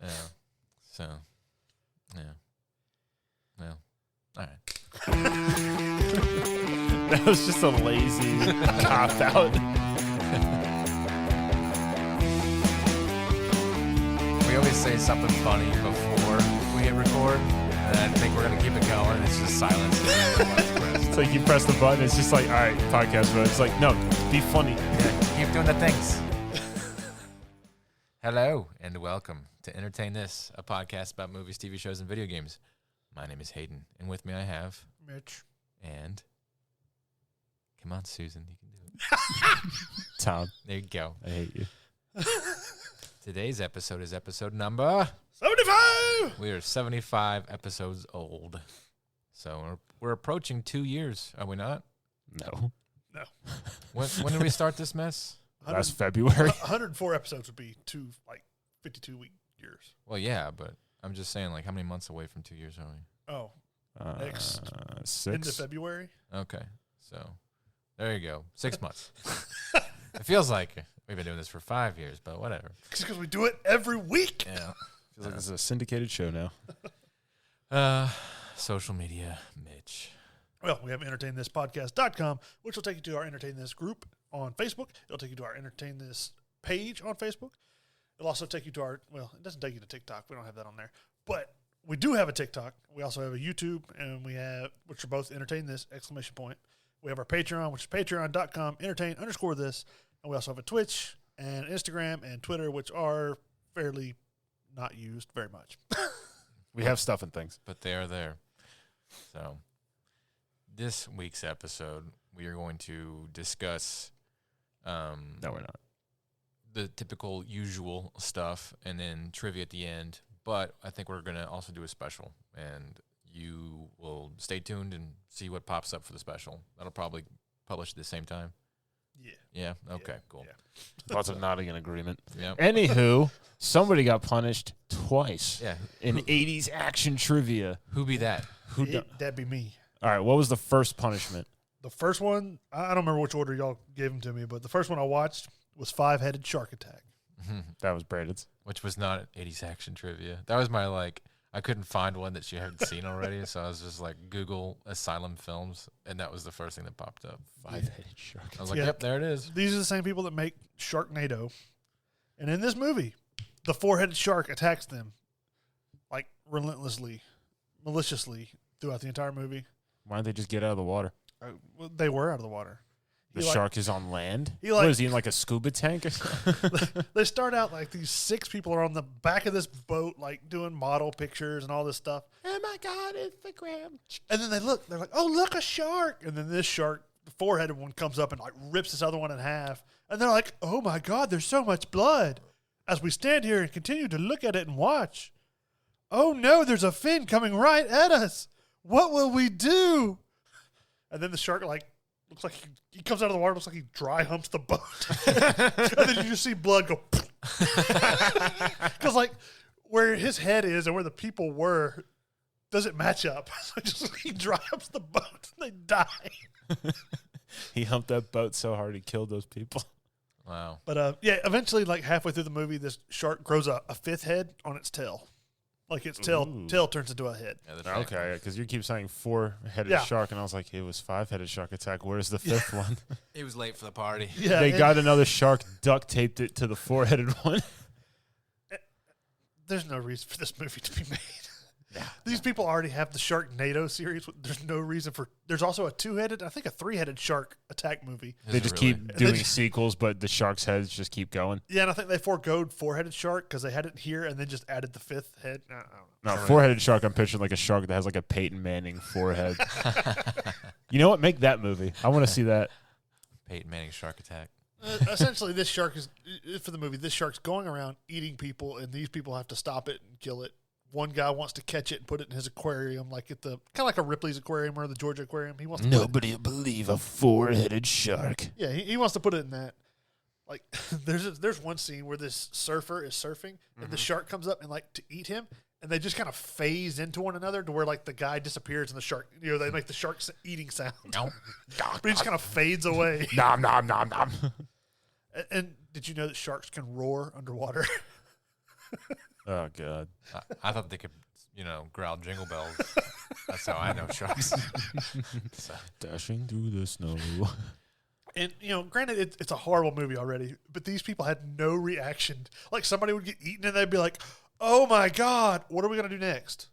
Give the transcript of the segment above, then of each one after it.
Yeah. So, yeah. Well, all right. That was just a lazy cop out. We always say something funny before we hit record, and I think we're going to keep it going. It's just silence. It's like you press the button, it's just like, all right, podcast mode. It's like, no, be funny. Yeah, keep doing the things. Hello, and welcome to Entertain This, a podcast about movies, TV shows, and video games. My name is Hayden, and with me I have... Mitch. And... Come on, Susan, you can do it. Tom, There you go. I hate you. Today's episode is episode number... 75! We are 75 episodes old. So we're approaching 2 years, are we not? No. No. When did we start this mess? Last February. 104 episodes would be 52 week years. Well, yeah, but I'm just saying, like, how many months away from 2 years are we? Oh, Next. Into 6. February? Okay, so there you go. 6 months. It feels like we've been doing this for 5 years, but whatever. Just because we do it every week. Yeah. Feels like this is a syndicated show now. Social media, Mitch. Well, we have entertainthispodcast.com, which will take you to our Entertain This group on Facebook. It'll take you to our Entertain This page on Facebook. It'll also take you to our, well, it doesn't take you to TikTok. We don't have that on there. But we do have a TikTok. We also have a YouTube, and we have, which are both Entertain This, ! We have our Patreon, which is patreon.com, entertain_this. And we also have a Twitch and Instagram and Twitter, which are fairly not used very much. We have stuff and things. But they are there. So this week's episode, we are going to discuss No, we're not. the typical usual stuff and then trivia at the end. But I think we're going to also do a special, and you will stay tuned and see what pops up for the special. That'll probably publish at the same time. Yeah. Yeah? Okay, cool. Yeah. Lots of nodding in agreement. Yeah. Anywho, somebody got punished twice Yeah. in 80s action trivia. Who be that? Who do- That'd be me. All right, what was the first punishment? The first one, I don't remember which order y'all gave them to me, but the first one I watched was Five-Headed Shark Attack. That was Braden's. Which was not 80s action trivia. That was my, like, I couldn't find one that you hadn't seen already, so I was just like, Google Asylum Films, and that was the first thing that popped up. Five-headed shark. I was like, Yeah. yep, there it is. These are the same people that make Sharknado. And in this movie, the four-headed shark attacks them, like, relentlessly, maliciously throughout the entire movie. Why don't they just get out of the water? Well, they were out of the water. The He, like- shark is on land? he, What like- is he in like a scuba tank or something? They start out like these 6 people are on the back of this boat, like, doing model pictures and all this stuff. Oh my God, Instagram. And then they look, they're like, oh, look, a shark. And then this shark, the four-headed one, comes up and, like, rips this other one in half. And they're like, oh, my God, there's so much blood. As we stand here and continue to look at it and watch. Oh, no, there's a fin coming right at us. What will we do? And then the shark, like, looks like he comes out of the water, looks like he dry humps the boat. And then you just see blood go. Because, like, where his head is and where the people were doesn't match up. So just he dry humps the boat and they die. He humped that boat so hard he killed those people. Wow. But, yeah, eventually, like, halfway through the movie, this shark grows a 5th head on its tail. Like, its Ooh. tail turns into a head. Yeah, the fact- Okay, because you keep saying 4-headed Yeah. shark, and I was like, it was 5-headed shark attack. Where's the 5th one? He was late for the party. Yeah, They and got another shark, duct taped it to the 4-headed one. there's no reason for this movie to be made. These people already have the Sharknado series. There's no reason for. There's also a 2-headed, I think a 3-headed shark attack movie. Is They it just really? keep doing sequels, but the shark's heads just keep going. Yeah, and I think they foregoed 4-headed shark because they had it here and then just added the 5th head. I don't know. No, 4-headed shark, I'm picturing like a shark that has like a Peyton Manning forehead. You know what? Make that movie. I want to see that. Peyton Manning's Shark Attack. Essentially, this shark is for the movie. This shark's going around eating people, and these people have to stop it and kill it. One guy wants to catch it and put it in his aquarium, like at the kind of like a Ripley's aquarium or the Georgia aquarium. He wants to Nobody will believe a 4-headed shark. he wants to put it in that. Like there's one scene where this surfer is surfing and the shark comes up and like to eat him, and they just kind of phase into one another to where like the guy disappears and the shark, they make the shark eating sound, but he just kind of fades away. Nom, nom, nom, nom. And did you know that sharks can roar underwater? Oh God. I thought they could, growl jingle bells. That's how I know sharks. So, Dashing through the snow. And, granted, it's a horrible movie already, but these people had no reaction. Like, somebody would get eaten and they'd be like, oh, my God, what are we going to do next?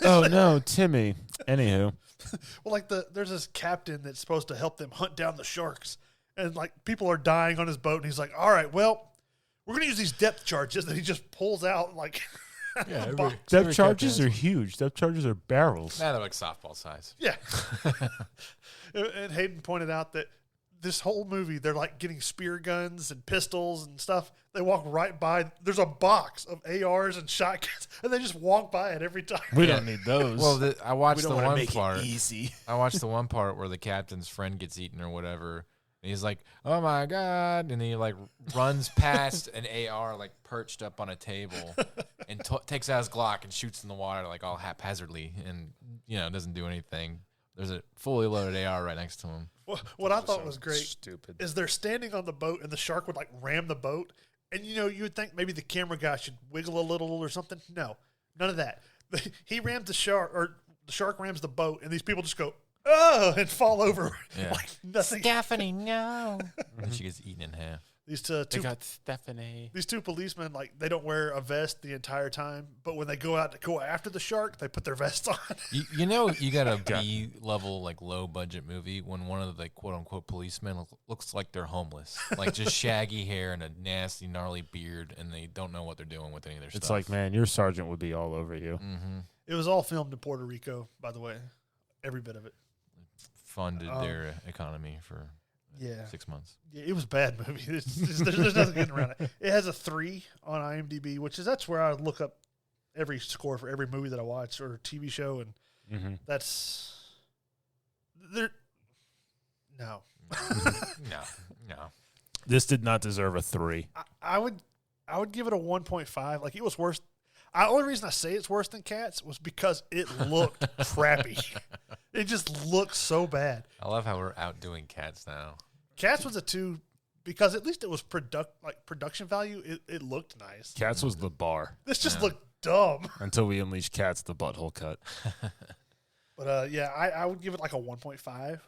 Oh, no, Timmy. Anywho. Well, like, there's this captain that's supposed to help them hunt down the sharks. And, like, people are dying on his boat. And he's like, all right, well, we're going to use these depth charges that he just pulls out, like, yeah, Depth charges are huge. Depth charges are barrels. they're like softball size. Yeah. And Hayden pointed out that this whole movie, they're like getting spear guns and pistols and stuff. They walk right by. There's a box of ARs and shotguns, and they just walk by it every time. We don't need those. Well, I watched we the don't want to one make part. it easy. I watched the one part where the captain's friend gets eaten or whatever. And he's like, oh, my God. And he, like, runs past an AR, like, perched up on a table and takes out his Glock and shoots in the water, like, all haphazardly and, doesn't do anything. There's a fully loaded AR right next to him. What I thought was great Stupid. is they're standing on the boat, and the shark would, like, ram the boat. And, you would think maybe the camera guy should wiggle a little or something. No, none of that. He rams the shark, or the shark rams the boat, and these people just go, oh, and fall over. Yeah. Like nothing. Stephanie, no. And she gets eaten in half. These They two got Stephanie. these two policemen, like, they don't wear a vest the entire time, but when they go out to go after the shark, they put their vests on. You got a B-level, like, low-budget movie when one of the, quote-unquote, policemen looks like they're homeless. Like, just shaggy hair and a nasty, gnarly beard, and they don't know what they're doing with any of their stuff. It's like, man, your sergeant would be all over you. Mm-hmm. It was all filmed in Puerto Rico, by the way. Every bit of it. Funded their economy for Yeah. 6 months. Yeah, it was a bad movie. There's nothing getting around it. It has a 3 on IMDb, that's where I look up every score for every movie that I watch or TV show, and Mm-hmm. that's there. No, No. This did not deserve a 3. I would give it a 1.5. Like, it was worse. The only reason I say it's worse than Cats was because it looked crappy. It just looked so bad. I love how we're outdoing Cats now. Cats was a 2 because at least it was production value. It looked nice. Cats was the bar This just looked dumb. until we unleashed Cats, the butthole cut. But yeah, I would give it like a 1.5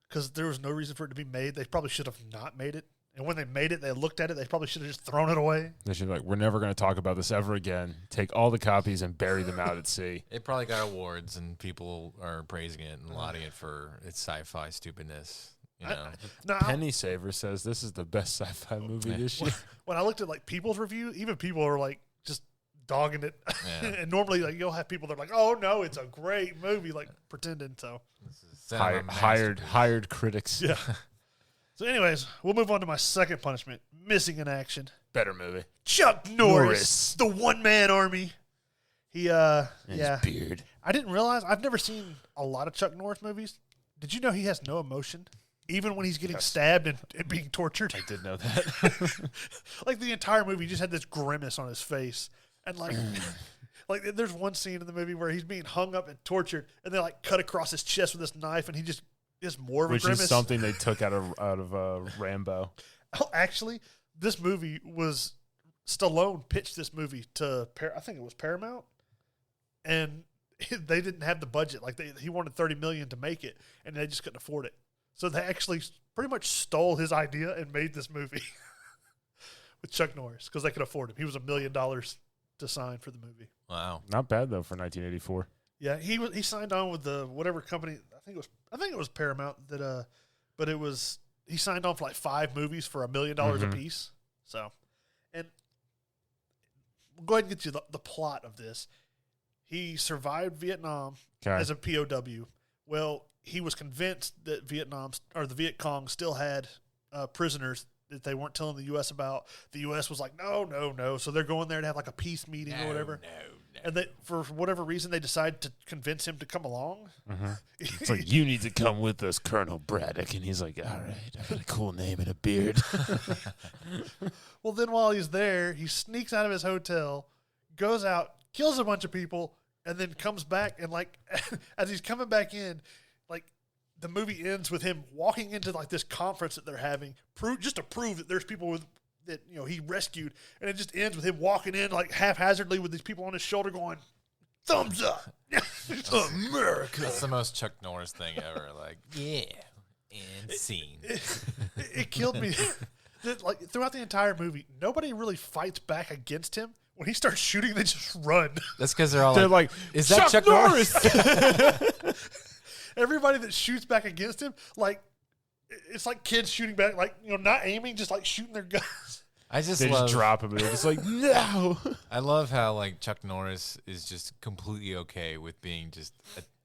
because there was no reason for it to be made. They probably should have not made it. And when they made it, they looked at it. They probably should have just thrown it away. They should be like, we're never going to talk about this ever again. Take all the copies and bury them out at sea. It probably got awards, and people are praising it and lauding it for its sci-fi stupidness. No, Penny Saver says this is the best sci-fi movie this year. when I looked at like people's review, even people are like just dogging it. Yeah. And normally, like, you'll have people that are like, "Oh no, it's a great movie," like pretending. So Hired critics. yeah. So, anyways, we'll move on to my second punishment: missing in action. Better movie. Chuck Norris, the one-man army. He, And yeah. his beard. I didn't realize. I've never seen a lot of Chuck Norris movies. Did you know he has no emotion, even when he's getting stabbed and being tortured? I did know that. Like, the entire movie, he just had this grimace on his face, and like, like there's one scene in the movie where he's being hung up and tortured, and they like cut across his chest with this knife, and he just is more of a Which grimace. is something they took out of Rambo. Oh, actually, this movie was Stallone pitched this movie to I think it was Paramount, and they didn't have the budget. Like, he wanted $30 million to make it, and they just couldn't afford it. So they actually pretty much stole his idea and made this movie with Chuck Norris because they could afford him. He was $1 million to sign for the movie. Wow. Not bad though for 1984. Yeah, he signed on with the whatever company. I think it was Paramount that but it was he signed on for like 5 movies for $1 million a piece. So, and we'll go ahead and get you the plot of this. He survived Vietnam as a POW. Well, he was convinced that the Viet Cong still had prisoners that they weren't telling the U.S. about. The U.S. was like, no. So they're going there to have like a peace meeting or whatever. No. And they, for whatever reason, they decide to convince him to come along. It's like, you need to come with us, Colonel Braddock. And he's like, all right, I got a cool name and a beard. Well, then while he's there, he sneaks out of his hotel, goes out, kills a bunch of people, and then comes back. And like, as he's coming back in, like, the movie ends with him walking into like this conference that they're having, just to prove that there's people that he rescued, and it just ends with him walking in like haphazardly with these people on his shoulder going, "Thumbs up, America." That's the most Chuck Norris thing ever. Like, yeah, and scene. It killed me. Like throughout the entire movie, nobody really fights back against him. When he starts shooting, they just run. That's because they're all They're like, "Is that Chuck Chuck Norris?" Everybody that shoots back against him, like it's like kids shooting back, like not aiming, just like shooting their guns. I just They love. just drop him. And they're just like, no. I love how like Chuck Norris is just completely okay with being just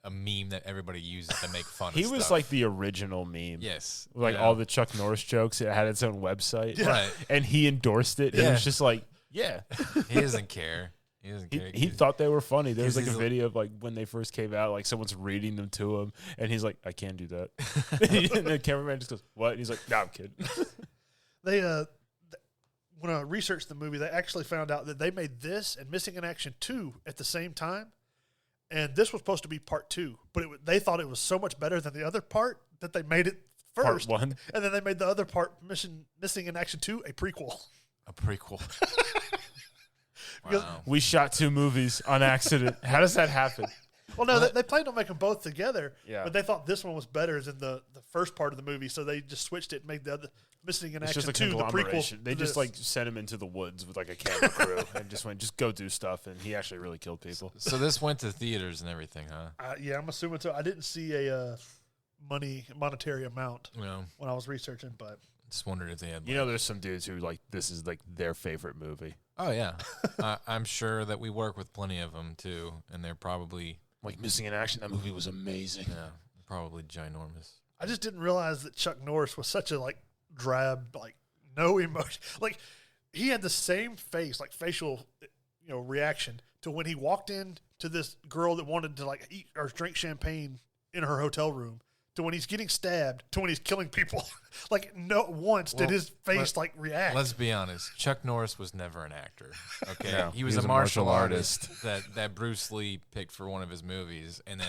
a meme that everybody uses to make fun. He of was stuff. like the original meme. Yes, Like yeah. all the Chuck Norris jokes. It had its own website. Right. And he endorsed it. It Yeah. was just like, yeah. He doesn't care. He doesn't care. He thought they were funny. There was like a he's like- video of like when they first came out, like someone's reading them to him, and he's like, "I can't do that." And the cameraman just goes, "What?" And he's like, "No, I'm kidding." They when I researched the movie, they actually found out that they made this and Missing in Action 2 at the same time, and this was supposed to be part 2, but they thought it was so much better than the other part that they made it Part first, 1. and then they made the other part, Missing in Action 2, a prequel. A prequel. Because- Wow. We shot 2 movies on accident. How does that happen? Well, no, they planned on making them both together, Yeah. but they thought this one was better than the first part of the movie, so they just switched it and made the other Missing in It's Action just a 2 the prequel. conglomeration. They to just this. like sent him into the woods with like a camera crew and just went, just go do stuff. And he actually really killed people. So this went to theaters and everything, huh? Yeah, I'm assuming so. I didn't see a monetary amount You know, when I was researching, but just wondered if they had. You know, there's some dudes who like this is like their favorite movie. Oh yeah, I'm sure that we work with plenty of them too, and they're probably Like Missing in Action, that movie was amazing. probably ginormous. I just didn't realize that Chuck Norris was such a like drab, like no emotion. Like he had the same face, like facial, reaction to when he walked in to this girl that wanted to like eat or drink champagne in her hotel room, to when he's getting stabbed, to when he's killing people. Like no once did Well, his face like react. Let's be honest. Chuck Norris was never an actor. Okay, No, he was a martial artist that Bruce Lee picked for one of his movies, and then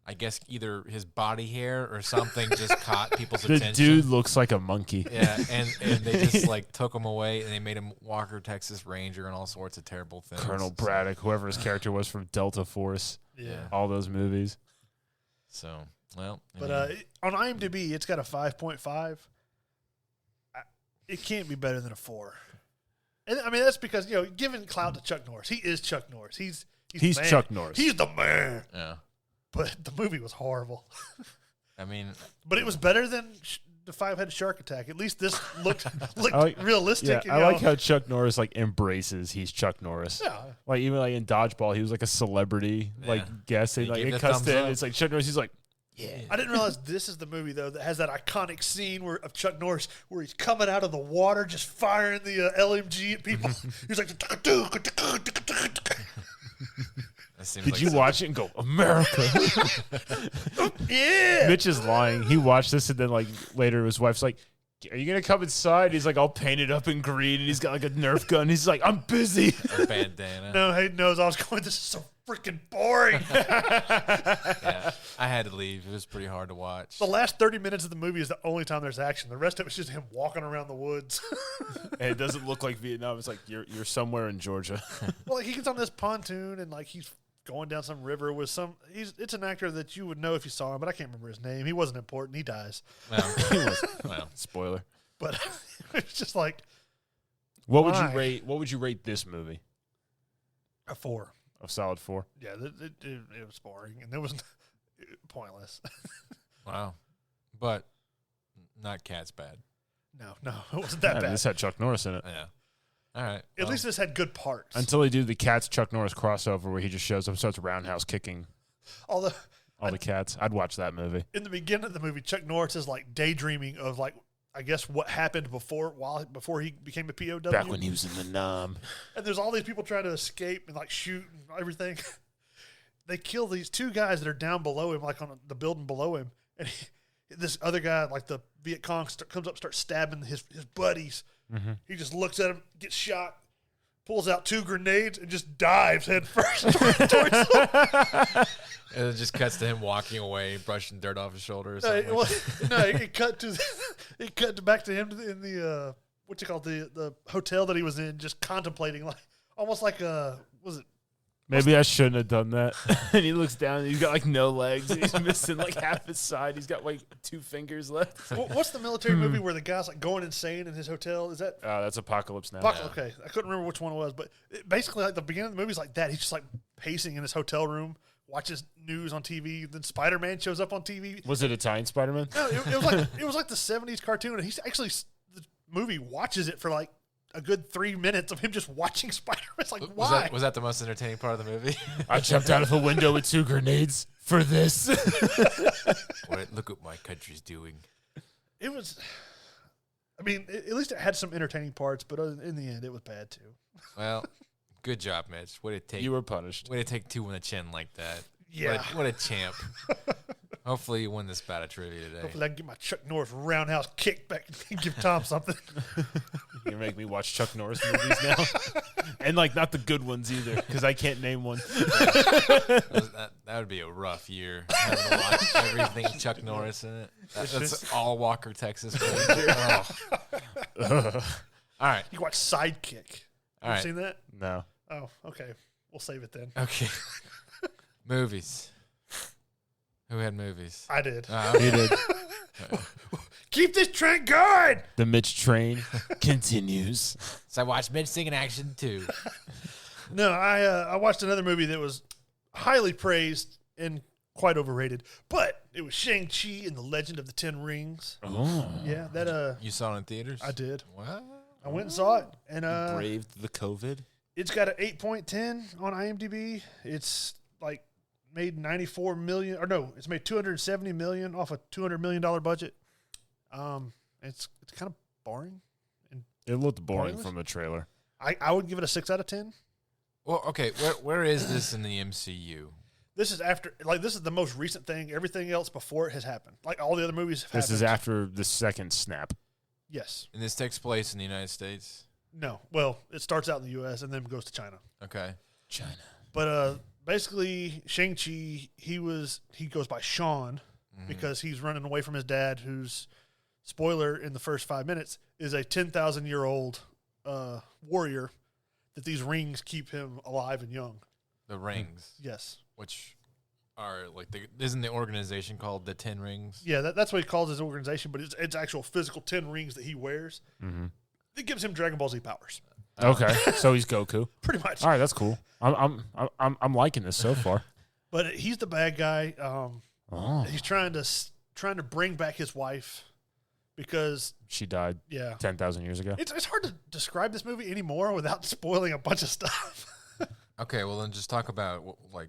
I guess either his body hair or something just caught people's The attention. dude looks like a monkey. Yeah, and they just like took him away, and they made him Walker Texas Ranger and all sorts of terrible things. Colonel Braddock, whoever his character was from Delta Force, yeah. all those movies. So, well, I But mean, on IMDb, it's got a 5.5. It can't be better than a 4. And I mean, that's because, giving clout to Chuck Norris. He is Chuck Norris. He's He's the man. Chuck Norris. He's the man. yeah. But the movie was horrible. I mean, But it was better than the 5-headed shark attack. At least this looked like- realistic. Yeah, I like how Chuck Norris like embraces he's Chuck Norris. Yeah. Like even like in Dodgeball, he was like a celebrity like Yeah. guest. And He like gave it the cuts thumbs to him. up. It's like Chuck Norris. He's like, I didn't realize this is the movie, though, that has that iconic scene of Chuck Norris where he's coming out of the water just firing the LMG at people. He's like, that seems did like you some- watch it and go America? yeah. Mitch is lying. He watched this and then like later his wife's like, "Are you gonna come inside?" He's like all painted up in green and he's got like a Nerf gun. He's like, "I'm busy." a bandana? No, Hayden knows I was going, this is so freaking boring. Yeah, I had to leave. It was pretty hard to watch. The last 30 minutes of the movie is the only time there's action. The rest of it's just him walking around the woods. And it doesn't look like Vietnam. It's like you're somewhere in Georgia. Well, like, he gets on this pontoon and like he's going down some river with some. It's an actor that you would know if you saw him, but I can't remember his name. He wasn't important. He dies. Well, Spoiler. But it's just like What would Why? you rate this movie? a 4. A solid 4. Yeah, it was boring and it was pointless. wow. But not Cat's bad. No, it wasn't that bad. This had Chuck Norris in it. Yeah. All right. At least this had good parts. Until they do the Cats Chuck Norris crossover where he just shows up and starts roundhouse kicking Although all the cats. I'd watch that movie. in the beginning of the movie, Chuck Norris is like daydreaming of like I guess what happened before he became a POW. Back when he was in the Nam. And there's all these people trying to escape and like shoot and everything. They kill these 2 guys that are down below him, like on the building below him. And this other guy, like the Viet Cong, comes up, starts stabbing his buddies. Mm-hmm. He just looks at him, gets shot, pulls out 2 grenades, and just dives head first towards them. And it just cuts to him walking away, brushing dirt off his shoulder or No, something. it cut to back to him in the what you call the hotel that he was in, just contemplating, like almost like was it? Maybe I shouldn't have done that. And he looks down and he's got like no legs. He's missing like half his side. He's got like 2 fingers left. What's the military movie where the guy's like going insane in his hotel? Is that That's Apocalypse Now. Okay, I couldn't remember which one it was, but basically, like the beginning of the movie is like that. He's just like pacing in his hotel room, watches news on TV. Then Spider-Man shows up on TV. Was it Italian Spider-Man? No, it was like the '70s cartoon, and he's actually the movie watches it for like a good 3 minutes of him just watching Spider-Man. It's like, why? Was that the most entertaining part of the movie? I jumped out of a window with 2 grenades for this. Look what my country's doing. It was. I mean, at least it had some entertaining parts, but in the end, it was bad too. Well, good job, Mitch. Way to take. You were punished. Way to take 2 in the chin like that. Yeah. What a champ. Hopefully you win this bout of trivia today. Hopefully I can get my Chuck Norris roundhouse kick back and give Tom something. You make me watch Chuck Norris movies now. And like not the good ones either, because I can't name one. That would be a rough year, having to watch everything Chuck Norris in it. That's all Walker, Texas. Oh. All right. You can watch Sidekick. All You right. seen that? No. Oh, okay. We'll save it then. Okay. Movies. Who had movies? I did. He did. Keep this trend going. The Mitch train continues. So I watched Mitch sing in action too. No, I watched another movie that was highly praised and quite overrated, but it was Shang-Chi and the Legend of the Ten Rings. Oh. Yeah, that You saw it in theaters? I did. What? I went and saw it, and Braved the COVID. it's got an 8.10 on IMDb. It's like made 94 million, or no, it's made 270 million off a $200 million budget. It's kind of boring. It looked boring Pointless? from the trailer. I would give it a 6 out of 10. Well, okay. Where is this in the MCU? This is after, like, this is the most recent thing. Everything else before it has happened. Like, all the other movies have This happened. is after the second snap. Yes. And this takes place in the United States? No. Well, it starts out in the U.S. and then goes to China. Okay. China. But basically, Shang-Chi, he goes by Sean because he's running away from his dad, who's, spoiler, in the first 5 minutes, is a 10,000-year-old warrior that these rings keep him alive and young. The Rings, Yes. which are like, isn't the organization called the 10 Rings? Yeah, that's what he calls his organization, but it's actual physical 10 rings that he wears. Mm-hmm. It gives him Dragon Ball Z powers, Okay, so he's Goku. pretty much. All right, that's cool. I'm liking this so far. But he's the bad guy. Oh, He's trying to bring back his wife because, she died yeah. 10,000 years ago. It's hard to describe this movie anymore without spoiling a bunch of stuff. Okay, well then just talk about like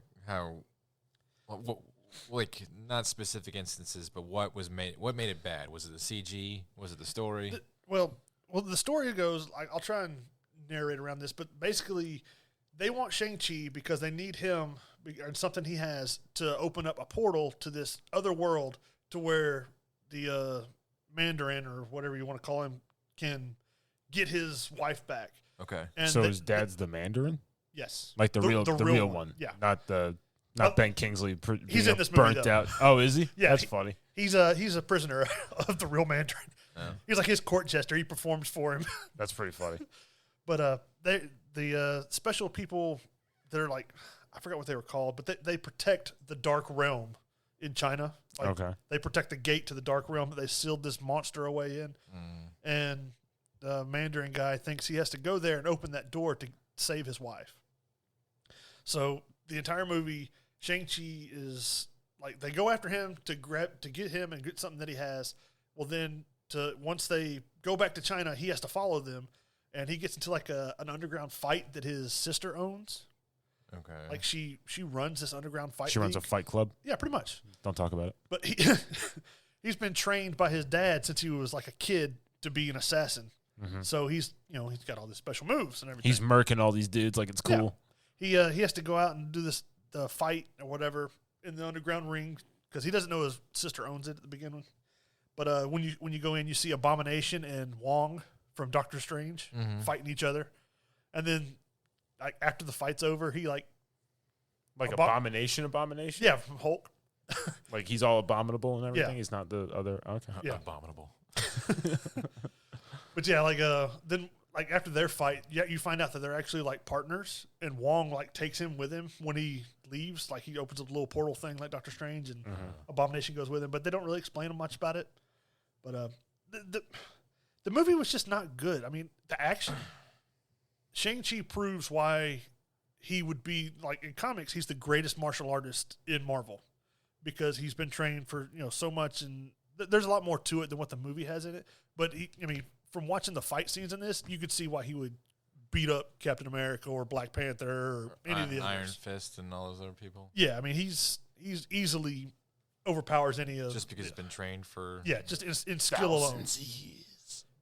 not specific instances, but what made it bad? Was it the CG? Was it the story? Well, the story goes, I'll try and narrate around this, but basically they want Shang-Chi because they need him and something he has to open up a portal to this other world to where the Mandarin, or whatever you want to call him, can get his wife back. Okay. And So his dad's the Mandarin? yes. Like the real one. Yeah. Not Oh, Ben Kingsley he's in this movie, burnt though. out. Oh, is he? Yeah, That's funny. He's a prisoner of the real Mandarin. Oh. He's like his court jester. He performs for him. That's pretty funny. But the special people, they're like, I forgot what they were called, but they protect the dark realm in China. Like, Okay. They protect the gate to the dark realm that they sealed this monster away in. And the Mandarin guy thinks he has to go there and open that door to save his wife. So the entire movie, Shang-Chi is like, they go after him to get him and get something that he has. Well, then once they go back to China, he has to follow them, and he gets into like an underground fight that his sister owns. Okay. Like she runs this underground fight. She runs a league. fight club. Yeah, pretty much. Don't talk about it. But he's been trained by his dad since he was like a kid to be an assassin. So he's got all these special moves and everything. He's murking all these dudes like it's cool. Yeah. He has to go out and do this fight or whatever in the underground ring because he doesn't know his sister owns it at the beginning. But when you go in, you see Abomination and Wong from Doctor Strange fighting each other, and then like after the fight's over, he like Abomination. yeah, from Hulk. Like he's all abominable and everything. Yeah. He's not the other. Okay. Yeah. Abominable. But yeah, then after their fight, you find out that they're actually like partners, and Wong like takes him with him when he leaves. Like he opens a little portal thing like Doctor Strange, and Abomination goes with him. But they don't really explain much about it. But the movie was just not good. I mean, the action. Shang-Chi proves why he would be like in comics. He's the greatest martial artist in Marvel because he's been trained for so much, and there's a lot more to it than what the movie has in it. But from watching the fight scenes in this, you could see why he would beat up Captain America or Black Panther or any of the Iron others. Fist and all those other people. Yeah, I mean he's easily overpowers any of Just because he's been trained for just in skill alone.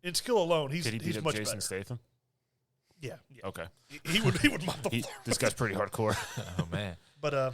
In skill alone, he's Did he beat up much Jason better. Statham? Yeah. Okay. He would mop the floor. This guy's pretty hardcore. oh man. But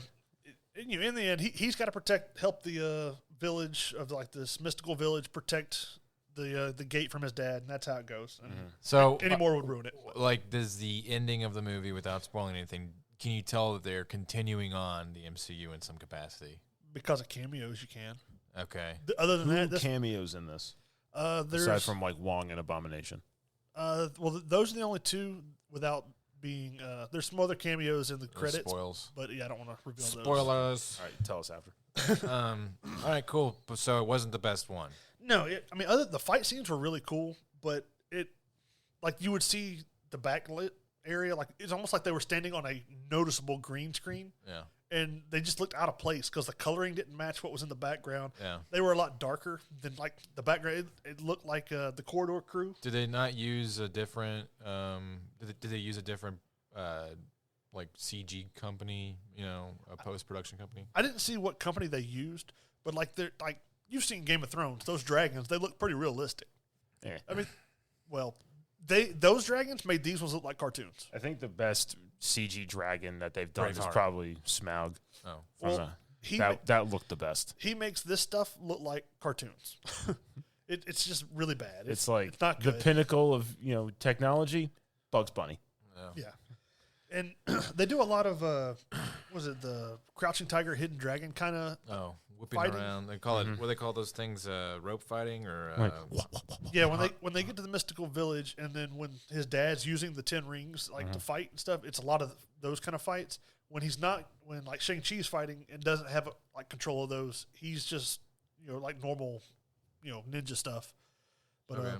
in the end, he's got to help the village of like this mystical village protect the gate from his dad, and that's how it goes. And So any more would ruin it. like, does the ending of the movie, without spoiling anything, can you tell that they're continuing on the MCU in some capacity? Because of cameos, you can. Okay. Other than Who that, cameos in this? there's Aside from like Wong and Abomination. those are the only two without being. There's some other cameos in the credits, Spoils. but yeah, I don't want to reveal those. Spoilers. All right, tell us after. All right, cool. So it wasn't the best one. No, the fight scenes were really cool, but you would see the backlit area, like it's almost like they were standing on a noticeable green screen, Yeah. and they just looked out of place because the coloring didn't match what was in the background. Yeah. They were a lot darker than like the background. It looked like the Corridor Crew. Did they not use a different? Did they use a different like CG company? A post production company. I didn't see what company they used, but they're like you've seen Game of Thrones. Those dragons, they look pretty realistic. Yeah. I mean, well, those dragons made these ones look like cartoons. I think the best CG dragon that they've done is Braveheart. probably Smaug. Oh. Well, That looked the best. he makes this stuff look like cartoons. It's just really bad. It's like it's not the good. pinnacle of technology. Bugs Bunny. Yeah. Yeah. And they do a lot of was it the Crouching Tiger, Hidden Dragon kind of? Oh, whipping Fighting? around. They call it. What do they call those things? Rope fighting or? Yeah, when they get to the mystical village, and then when his dad's using the 10 rings to fight and stuff, it's a lot of those kind of fights. When he's not, when like Shang-Chi's fighting and doesn't have like control of those, he's just like normal, ninja stuff. But Okay.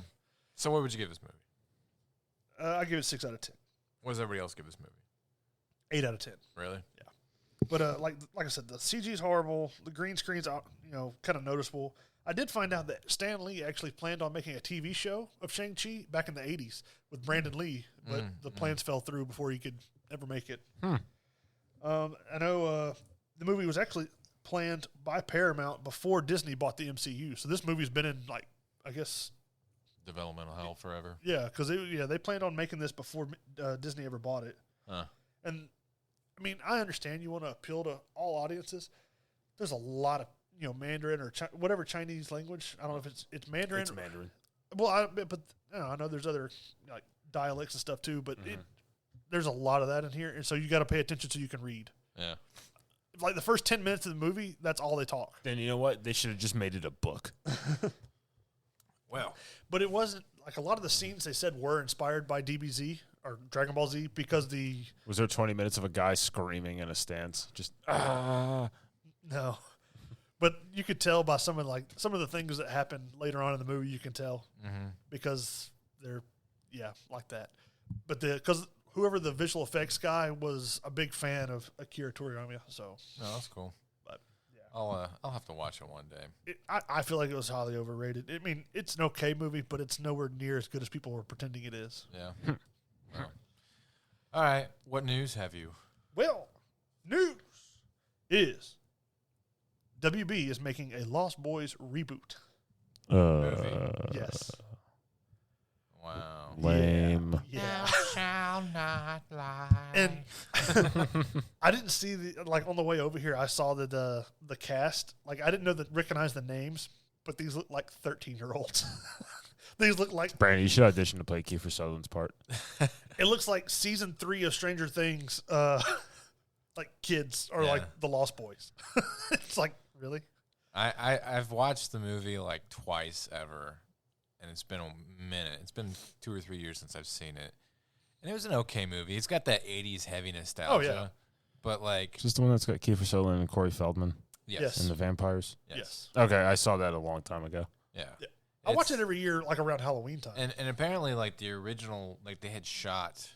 So what would you give this movie? I give it 6 out of 10, What does everybody else give this movie? 8 out of 10. Really? But like I said, the CG is horrible. The green screen's kind of noticeable. I did find out that Stan Lee actually planned on making a TV show of Shang-Chi back in the 80s with Brandon Lee, but the plans fell through before he could ever make it. I know the movie was actually planned by Paramount before Disney bought the MCU. So this movie's been in I guess Developmental hell forever. yeah, because they planned on making this before Disney ever bought it. Huh. And I mean, I understand you want to appeal to all audiences. There's a lot of Mandarin or whatever Chinese language. I don't know if it's Mandarin. It's Mandarin. Well, I know there's other like dialects and stuff too, but there's a lot of that in here, and so you got to pay attention so you can read. Yeah. Like the first 10 minutes of the movie, that's all they talk. Then you know what? They should have just made it a book. Well. But it wasn't like a lot of the scenes they said were inspired by DBZ or Dragon Ball Z because Was there 20 minutes of a guy screaming in a stance? Just no. But you could tell by some of the things that happen later on in the movie. You can tell because they're like that. But because whoever the visual effects guy was a big fan of Akira Toriyama, so No, that's cool. But yeah, I'll have to watch it one day. I feel like it was highly overrated. I mean, it's an okay movie, but it's nowhere near as good as people were pretending it is. Yeah. Well. All right. What news have you? Well, news is WB is making a Lost Boys reboot. Yes. Wow. Lame. Yeah. Shall not lie. And I didn't see on the way over here. I saw the cast. Like I didn't recognize the names, but these look like 13-year-olds. These look like Brandon, you should audition to play Kiefer Sutherland's part. it looks like season 3 of Stranger Things. Like kids or like the Lost Boys. It's like really. I've watched the movie like twice ever, and it's been a minute. It's been 2 or 3 years since I've seen it, and it was an okay movie. It's got that '80s heavy nostalgia. Oh, yeah. But like, Is this the one that's got Kiefer Sutherland and Corey Feldman Yes. and the vampires? Yes. Okay, I saw that a long time ago. Yeah. Yeah. I watch It's- it every year, like around Halloween time. And apparently, like the original, like they had shot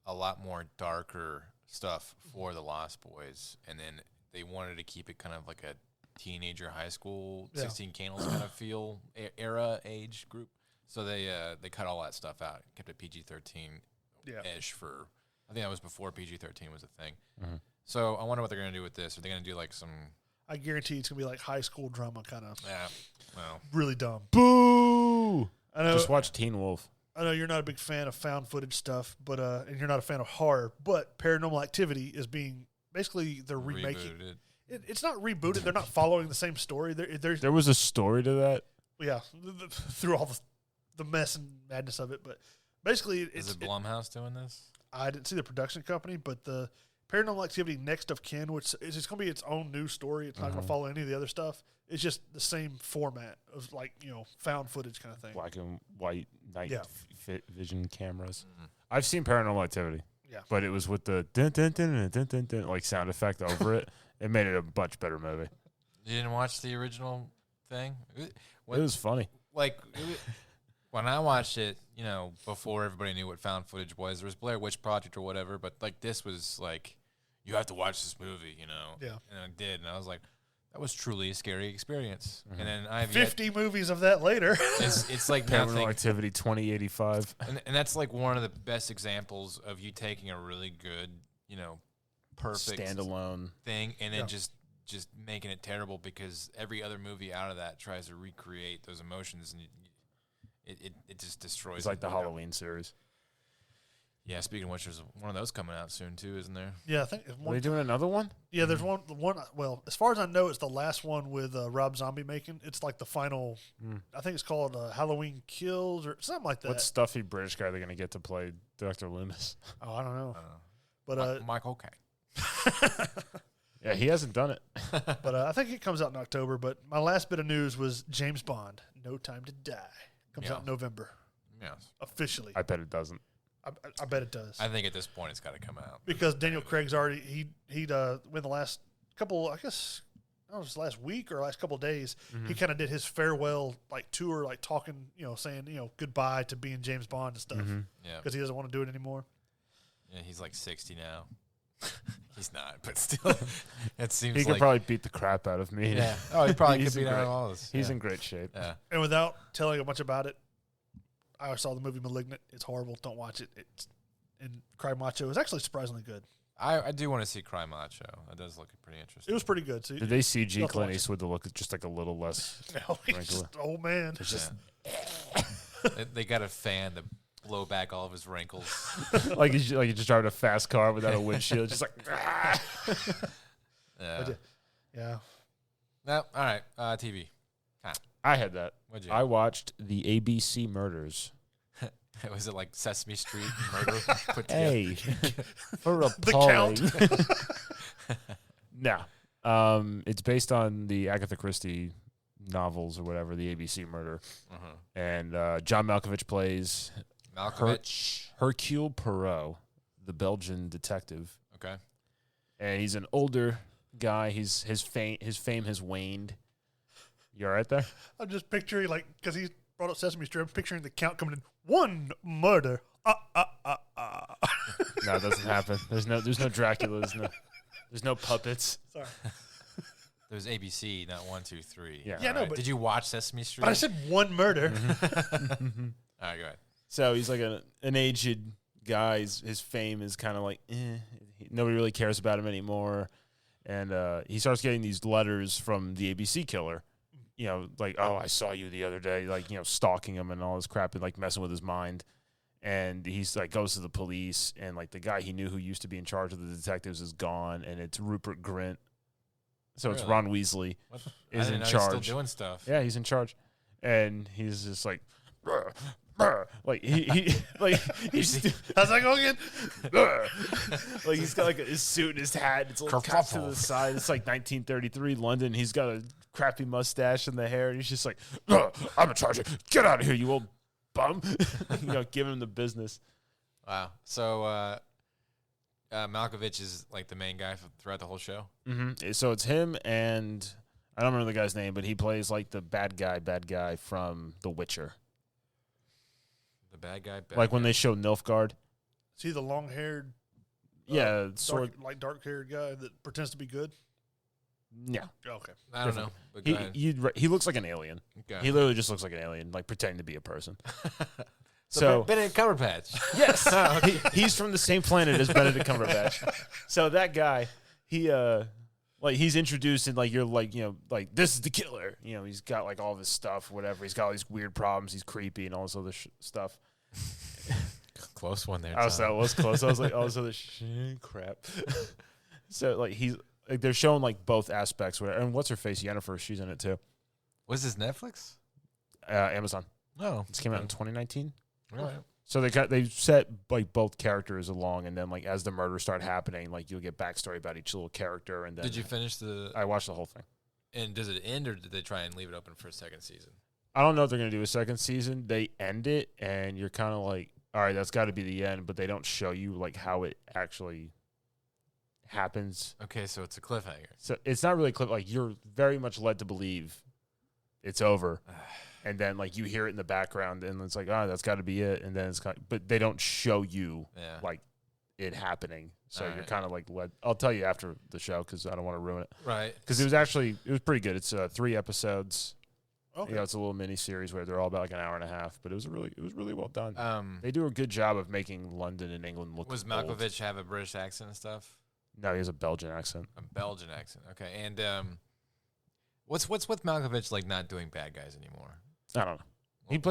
a lot more darker stuff for the Lost Boys, and then they wanted to keep it kind of like a teenager high school, Yeah. 16 Candles kind of feel era age group. So they cut all that stuff out, kept it PG-13 Yeah. ish for. I think that was before PG-13 was a thing. Mhm. So I wonder what they're gonna do with this. Are they gonna do like some? I guarantee it's gonna be like high school drama, kind of Yeah, well, really dumb. Boo! I know. Just watch Teen Wolf. I know you're not a big fan of found footage stuff, but and you're not a fan of horror. But Paranormal Activity is being basically they're remaking. rebooted. It's not rebooted. They're not following the same story. There's There was a story to that. yeah, through all the mess and madness of it. But basically, Is it Blumhouse doing this? I didn't see the production company, but the Paranormal Activity Next of Kin, which is it's going to be its own new story. It's not going to follow any of the other stuff. It's just the same format of like found footage kind of thing. Black and white night Yeah. vision cameras. Mhm. I've seen Paranormal Activity. Yeah. But it was with the dun, dun, dun, dun, dun, dun, dun, like sound effect over it. It made it a much better movie. You didn't watch the original thing? It was funny. When I watched it, before everybody knew what found footage was, there was Blair Witch Project or whatever, but like this was like, you have to watch this movie, Yeah. And I did, and I was like, that was truly a scary experience. Mhm. And then I've yet, 50 movies of that later. it's like Paranormal nothing, Activity 2085. and that's like one of the best examples of you taking a really good, perfect Standalone. thing, and then Yeah. just making it terrible because every other movie out of that tries to recreate those emotions, and it just destroys. It's like it. the Halloween series. Yeah, speaking of which, there's one of those coming out soon too, isn't there? Yeah, I think Are they doing another one? yeah. There's one. Well, as far as I know, it's the last one with Rob Zombie making. It's like the final. Mm. I think it's called Halloween Kills or something like that. What stuffy British guy are they going to get to play Dr. Loomis? Oh, I don't know. I don't know. But Michael Caine. Yeah, he hasn't done it. but I think it comes out in October. But my last bit of news was James Bond: No Time to Die comes Yeah. out in November Yes, officially. I bet it doesn't. I bet it does I think at this point it's got to come out. because Daniel Craig's already he'd win the last couple. I guess I don't know, it was last week or last couple of days. He kind of did his farewell like tour, like talking, saying goodbye to being James Bond and stuff Mhm. Yeah, because he doesn't want to do it anymore. yeah, he's like 60 now. He's not, but still, it seems He could like probably beat the crap out of me. yeah. Oh, he probably He's could beat in out great- all this. He's yeah. in great shape. Yeah. And without telling much about it, I saw the movie *Malignant*. It's horrible. Don't watch it. And *Cry Macho* is actually surprisingly good. I do want to see Cry Macho. That does look pretty interesting. It was pretty good. So Did they CG You'll have to Clint watch it. Eastwood to look just like a little less? no, he's just an old man. It's just They got a fan to blow back all of his wrinkles. like he's just driving a fast car without a windshield, just like. Yeah. Yeah. No, all right. TV. I had that. What'd you? I watched the ABC Murders. Was it like Sesame Street murder put together? Hey, for The appalling. Count. No, it's based on the Agatha Christie novels or whatever, the ABC Murder, Uh-huh. and John Malkovich plays Malkovich. Hercule Poirot, the Belgian detective, Okay. and he's an older guy. His fame has waned. You all right there? I'm just picturing because he brought up Sesame Street. I'm picturing the Count coming in. One murder. No, it doesn't happen. There's no Dracula. There's no puppets. Sorry, There's ABC, not 1, 2, 3. Yeah. Yeah, no, Alright. but- Did you watch Sesame Street? but I said one murder. All right, go ahead. So he's like an aged guy. His fame is kind of like, nobody really cares about him anymore. And he starts getting these letters from the ABC killer, like, oh, I saw you the other day, like, stalking him and all this crap and like messing with his mind. And he's like, goes to the police, and like the guy he knew who used to be in charge of the detectives is gone, and it's Rupert Grint. So it's Really? Ron Weasley. What? Is I didn't in know he's charge. still doing stuff. Yeah, he's in charge. And he's just like, like he like he's How's that go again? like he's got like his suit and his hat. It's all cocked to the side. It's like 1933 London. He's got a crappy mustache and the hair, and he's just like, I'm in charge. Get out of here, you old bum. Giving him the business. Wow. So Malkovich is like the main guy throughout the whole show. Mm-hmm. So it's him, and I don't remember the guy's name, but he plays like the bad guy from The Witcher. The bad guy. Like when they show Nilfgaard. Is he the long-haired, dark-haired guy that pretends to be good? Yeah. Okay. I don't know. But go ahead. He looks like an alien. Okay. He literally just looks like an alien, like pretending to be a person. So Benedict Cumberbatch. Yes. He's from the same planet as Benedict Cumberbatch. So that guy, he's introduced and like you're like, this is the killer. He's got like all this stuff, whatever. He's got all these weird problems. He's creepy and all this other stuff. Close one there. That was close. I was like, all this other crap. So like he's like they're showing like both aspects. And what's her face? Yennefer, she's in it too. Was this Netflix? Amazon. No, this came out in 2019. Right. So they set like both characters along, and then like as the murders start happening, like you'll get backstory about each little character. And then did you finish the? I watched the whole thing. And does it end, or did they try and leave it open for a second season? I don't know if they're gonna do a second season. They end it, and you're kind of like, all right, that's got to be the end. But they don't show you like how it actually happens. Okay, so it's a cliffhanger. So it's not really like you're very much led to believe it's over. And then, like, you hear it in the background, and it's like, that's got to be it. And then it's kind of, but they don't show you, like, it happening. So you're kind of, like, led. I'll tell you after the show because I don't want to ruin it. Right. Because it was pretty good. It's 3 episodes. Okay. It's a little mini series where they're all about, like, an hour and a half. But it was really well done. They do a good job of making London and England look Was old. Malkovich have a British accent and stuff? No, he has a Belgian accent. A Belgian accent. Okay. And what's with Malkovich, like, not doing bad guys anymore? I don't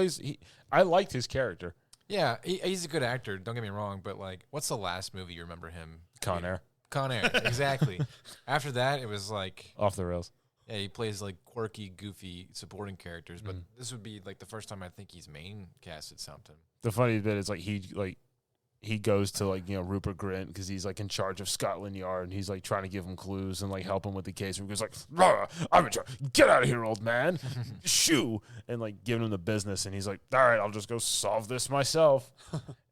know. I liked his character. Yeah, he's a good actor. Don't get me wrong, but like, what's the last movie you remember him? Con Air. Con Air, exactly. After that, it was like off the rails. Yeah, he plays like quirky, goofy supporting characters, but this would be like the first time I think he's main casted something. The funny bit is like he goes to like Rupert Grint because he's like in charge of Scotland Yard and he's like trying to give him clues and like help him with the case. And he goes like, I'm in charge. Get out of here, old man. Shoo. And like giving him the business. And he's like, all right, I'll just go solve this myself.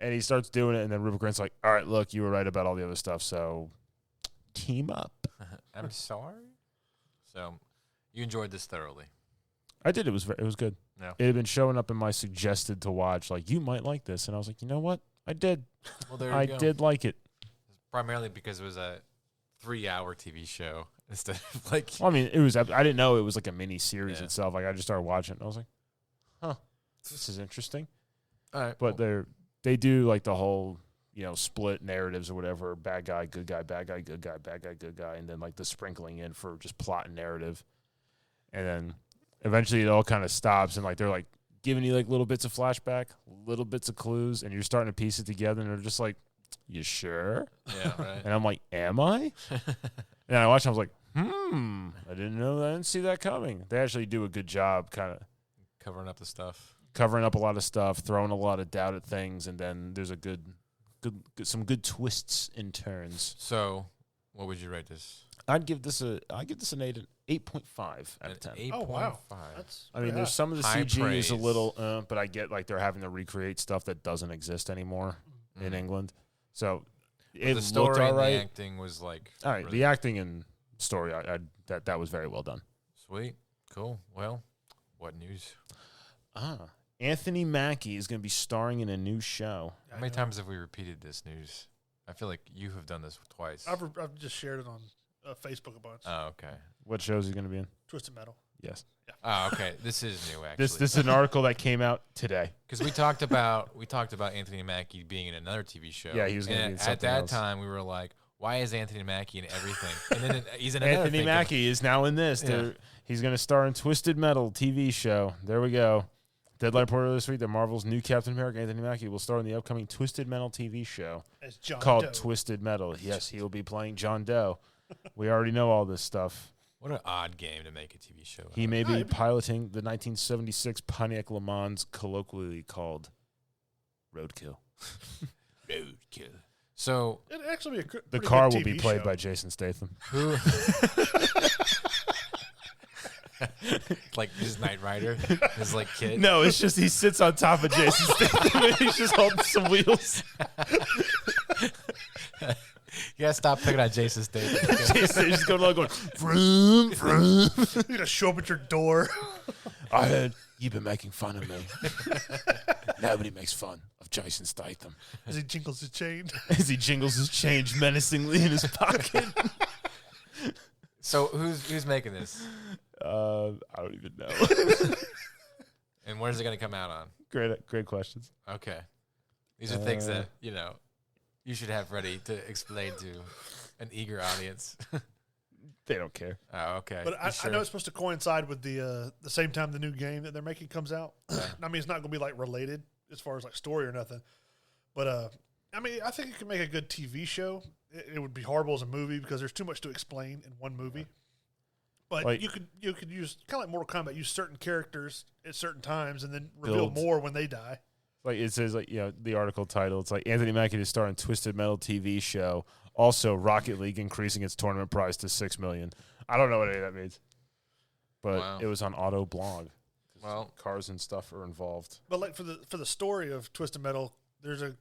And he starts doing it. And then Rupert Grint's like, all right, look, you were right about all the other stuff. So team up. I'm sorry. So you enjoyed this thoroughly. I did. It was good. Yeah. It had been showing up in my suggested to watch. Like, you might like this. And I was like, you know what? I did. Well, there you I go. did like it. Primarily because it was a 3-hour TV show instead of like. Well, I mean, it was. I didn't know it was like a mini series itself. Like I just started watching it and I was like, huh, this is interesting. All right. But they do like the whole split narratives or whatever. Bad guy, good guy, bad guy, good guy, bad guy, good guy, and then like the sprinkling in for just plot and narrative, and then eventually it all kind of stops and like they're like giving you like little bits of flashback, little bits of clues, and you're starting to piece it together, and they're just like, you sure? Yeah, right. And I'm like, am I? And I watched it, I was like, I didn't know that. I didn't see that coming. They actually do a good job kind of covering up the stuff. Covering up a lot of stuff, throwing a lot of doubt at things, and then there's some good twists and turns. So, what would you rate this? I'd give this an 8.5 out of 10. 8.5. Oh, wow. I mean, there's some of the High CG praise. is a little, but I get like they're having to recreate stuff that doesn't exist anymore in England. So But it the story looked all and right. the acting was like All right, really the acting and story, that was very well done. sweet. Cool. Well, what news? Anthony Mackie is going to be starring in a new show. How many times have we repeated this news? I feel like you have done this twice. I've just shared it on Facebook a bunch. Oh, okay. What show is he going to be in? Twisted Metal. Yes. Oh, okay. This is new, actually. This is an article that came out today. Because we talked about Anthony Mackie being in another TV show. Yeah, he was going to be in And something at that else. time, we were like, "Why is Anthony Mackie in everything?" And then he's in another Anthony thing. Mackie is now in this. Yeah. He's going to star in Twisted Metal TV show. There we go. Deadline reporter this week that Marvel's new Captain America, Anthony Mackie, will star in the upcoming Twisted Metal TV show As John called Doe. Twisted Metal. Yes, he will be playing John Doe. We already know all this stuff. What an odd game to make a TV show. He may be piloting the 1976 Pontiac Le Mans, colloquially called Roadkill. Roadkill. So It'd actually be a The pretty car good will be TV played show. by Jason Statham. who? Like his Knight Rider, his like kid. No, it's just he sits on top of Jason Statham and he's just holding some wheels. You gotta stop picking on Jason Statham. Jason's just going along going, vroom, vroom. You're gonna show up at your door. I heard you've been making fun of me. Nobody makes fun of Jason Statham. As he jingles his chain. As he jingles his change menacingly in his pocket. So who's making this, I don't even know. and where's it gonna come out on? Great questions. Okay, these are things that you should have ready to explain to an eager audience. They don't care. Oh, okay. But I Sure. know it's supposed to coincide with the same time the new game that they're making comes out. I mean, it's not going to be like related as far as like story or nothing. But I mean, I think it could make a good TV show. It would be horrible as a movie because there's too much to explain in one movie. But Like- you could use kind of like Mortal Kombat, use certain characters at certain times and then reveal Build. more when they die. Like it says, like, the article title. It's like Anthony Mackie to star in Twisted Metal TV show. Also, Rocket League increasing its tournament prize to $6 million. I don't know what any of that means, but Wow. it was on Auto Blog. Well, Cars and stuff are involved. But like for the story of Twisted Metal, there's a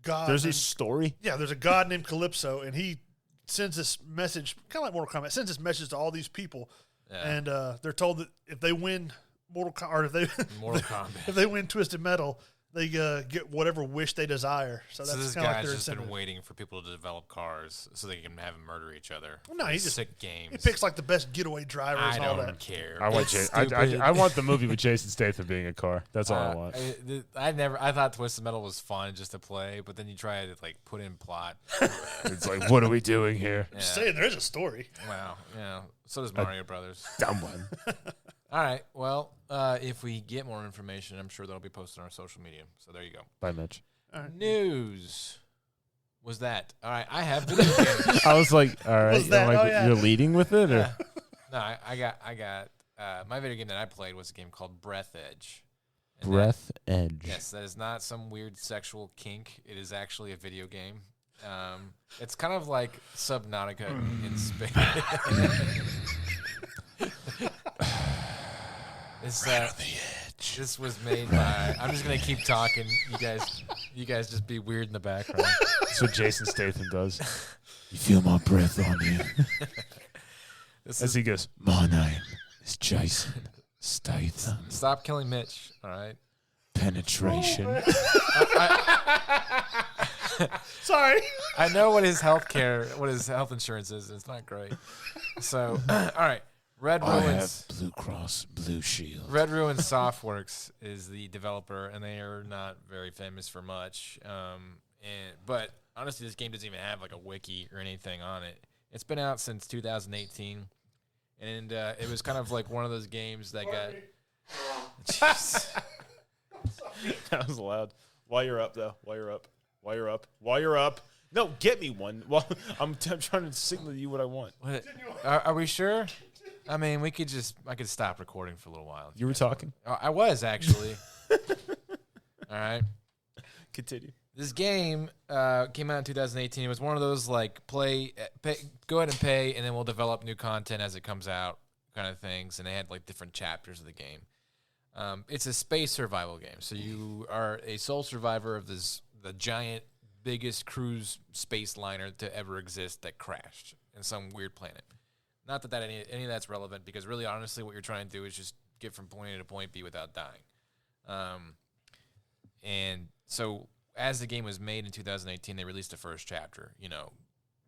god. There's a named- story. Yeah, there's a god named Calypso, and he sends this message, kind of like Mortal Kombat, sends this message to all these people, yeah. and they're told that if they win or if they Mortal Kombat. if they win Twisted Metal, they get whatever wish they desire. So So that's this kind of like guy's their just been incentive. waiting for people to develop cars so they can have them murder each other. No, he just- sick games. He picks like the best getaway drivers I and all don't that. care. I want It's I stupid. want the movie with Jason Statham being a car. That's all I want. I thought Twisted Metal was fun just to play, but then you try to like put in plot. It's like, what are we doing here? Yeah. Just saying, there is a story. Wow. Yeah. So does Mario Brothers. Dumb one. All right. Well, if we get more information, I'm sure that'll be posted on our social media. So there you go. Bye, Mitch. All right. News was that. All right. I have video games. I was like, all right, Was that- I'm like, oh, yeah. you're leading with it, or No, I got my video game that I played was a game called Breath Edge. And Breath Edge. Yes, that is not some weird sexual kink. It is actually a video game. It's kind of like Subnautica in space. This was made by. I'm just gonna keep talking. You guys just be weird in the background. That's what Jason Statham does. You feel my breath on you. This As is, he goes, my name is Jason Statham. stop killing Mitch. All right. Penetration. Sorry. I know what his health insurance is. It's not great. So, all right. Red I have Ruins. Blue Cross Blue Shield. Red Ruins Softworks is the developer, and they are not very famous for much. But honestly, this game doesn't even have like a wiki or anything on it. It's been out since 2018, and it was kind of like one of those games that got. Jeez. That was loud. While you're up, though. While you're up. No, get me one. Well, I'm trying to signal you what I want. What? Are we sure? I mean, I could stop recording for a little while. You were talking. I was actually. All right. Continue. This game came out in 2018. It was one of those like go ahead and pay, and then we'll develop new content as it comes out kind of things. And they had like different chapters of the game. It's a space survival game. So you are a sole survivor of the giant, biggest cruise space liner to ever exist that crashed in some weird planet. Not that any of that's relevant, because really, honestly, what you're trying to do is just get from point A to point B without dying. And so as the game was made in 2018, they released the first chapter,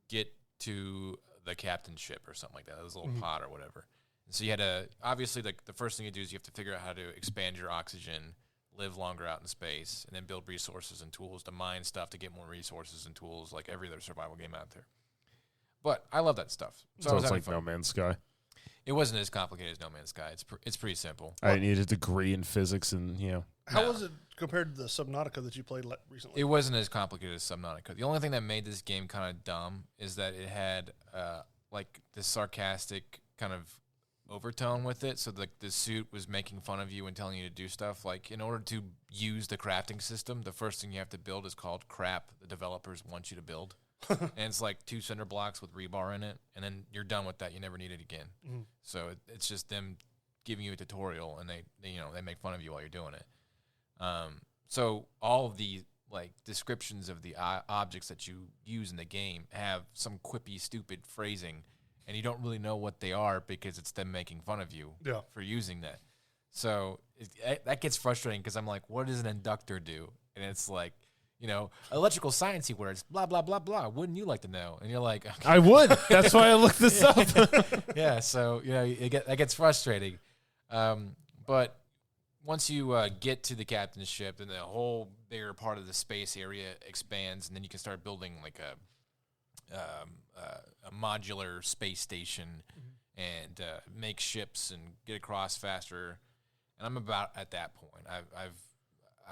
get to the captain's ship or something like that. It was a little pod or whatever. And so you had to, obviously, the first thing you do is you have to figure out how to expand your oxygen, live longer out in space, and then build resources and tools to mine stuff to get more resources and tools like every other survival game out there. But I love that stuff. So I was Sounds having like fun. No Man's Sky. It wasn't as complicated as No Man's Sky. It's pretty simple. I needed a degree in physics and, How No. was it compared to the Subnautica that you played recently? It wasn't as complicated as Subnautica. The only thing that made this game kind of dumb is that it had like this sarcastic kind of overtone with it. So the suit was making fun of you and telling you to do stuff. Like, in order to use the crafting system, the first thing you have to build is called crap the developers want you to build. And it's like 2 cinder blocks with rebar in it, and then you're done with that. You never need it again. Mm-hmm. So it's just them giving you a tutorial, and they make fun of you while you're doing it. So all of the like descriptions of the objects that you use in the game have some quippy, stupid phrasing, and you don't really know what they are because it's them making fun of you for using that. So that gets frustrating because I'm like, what does an inductor do? And it's like, electrical sciencey words, blah, blah, blah, blah. Wouldn't you like to know? And you're like, okay. I would. That's why I looked this up. Yeah, so, that gets frustrating. But once you get to the captain's ship, then the whole bigger part of the space area expands, and then you can start building like a modular space station and make ships and get across faster. And I'm about at that point.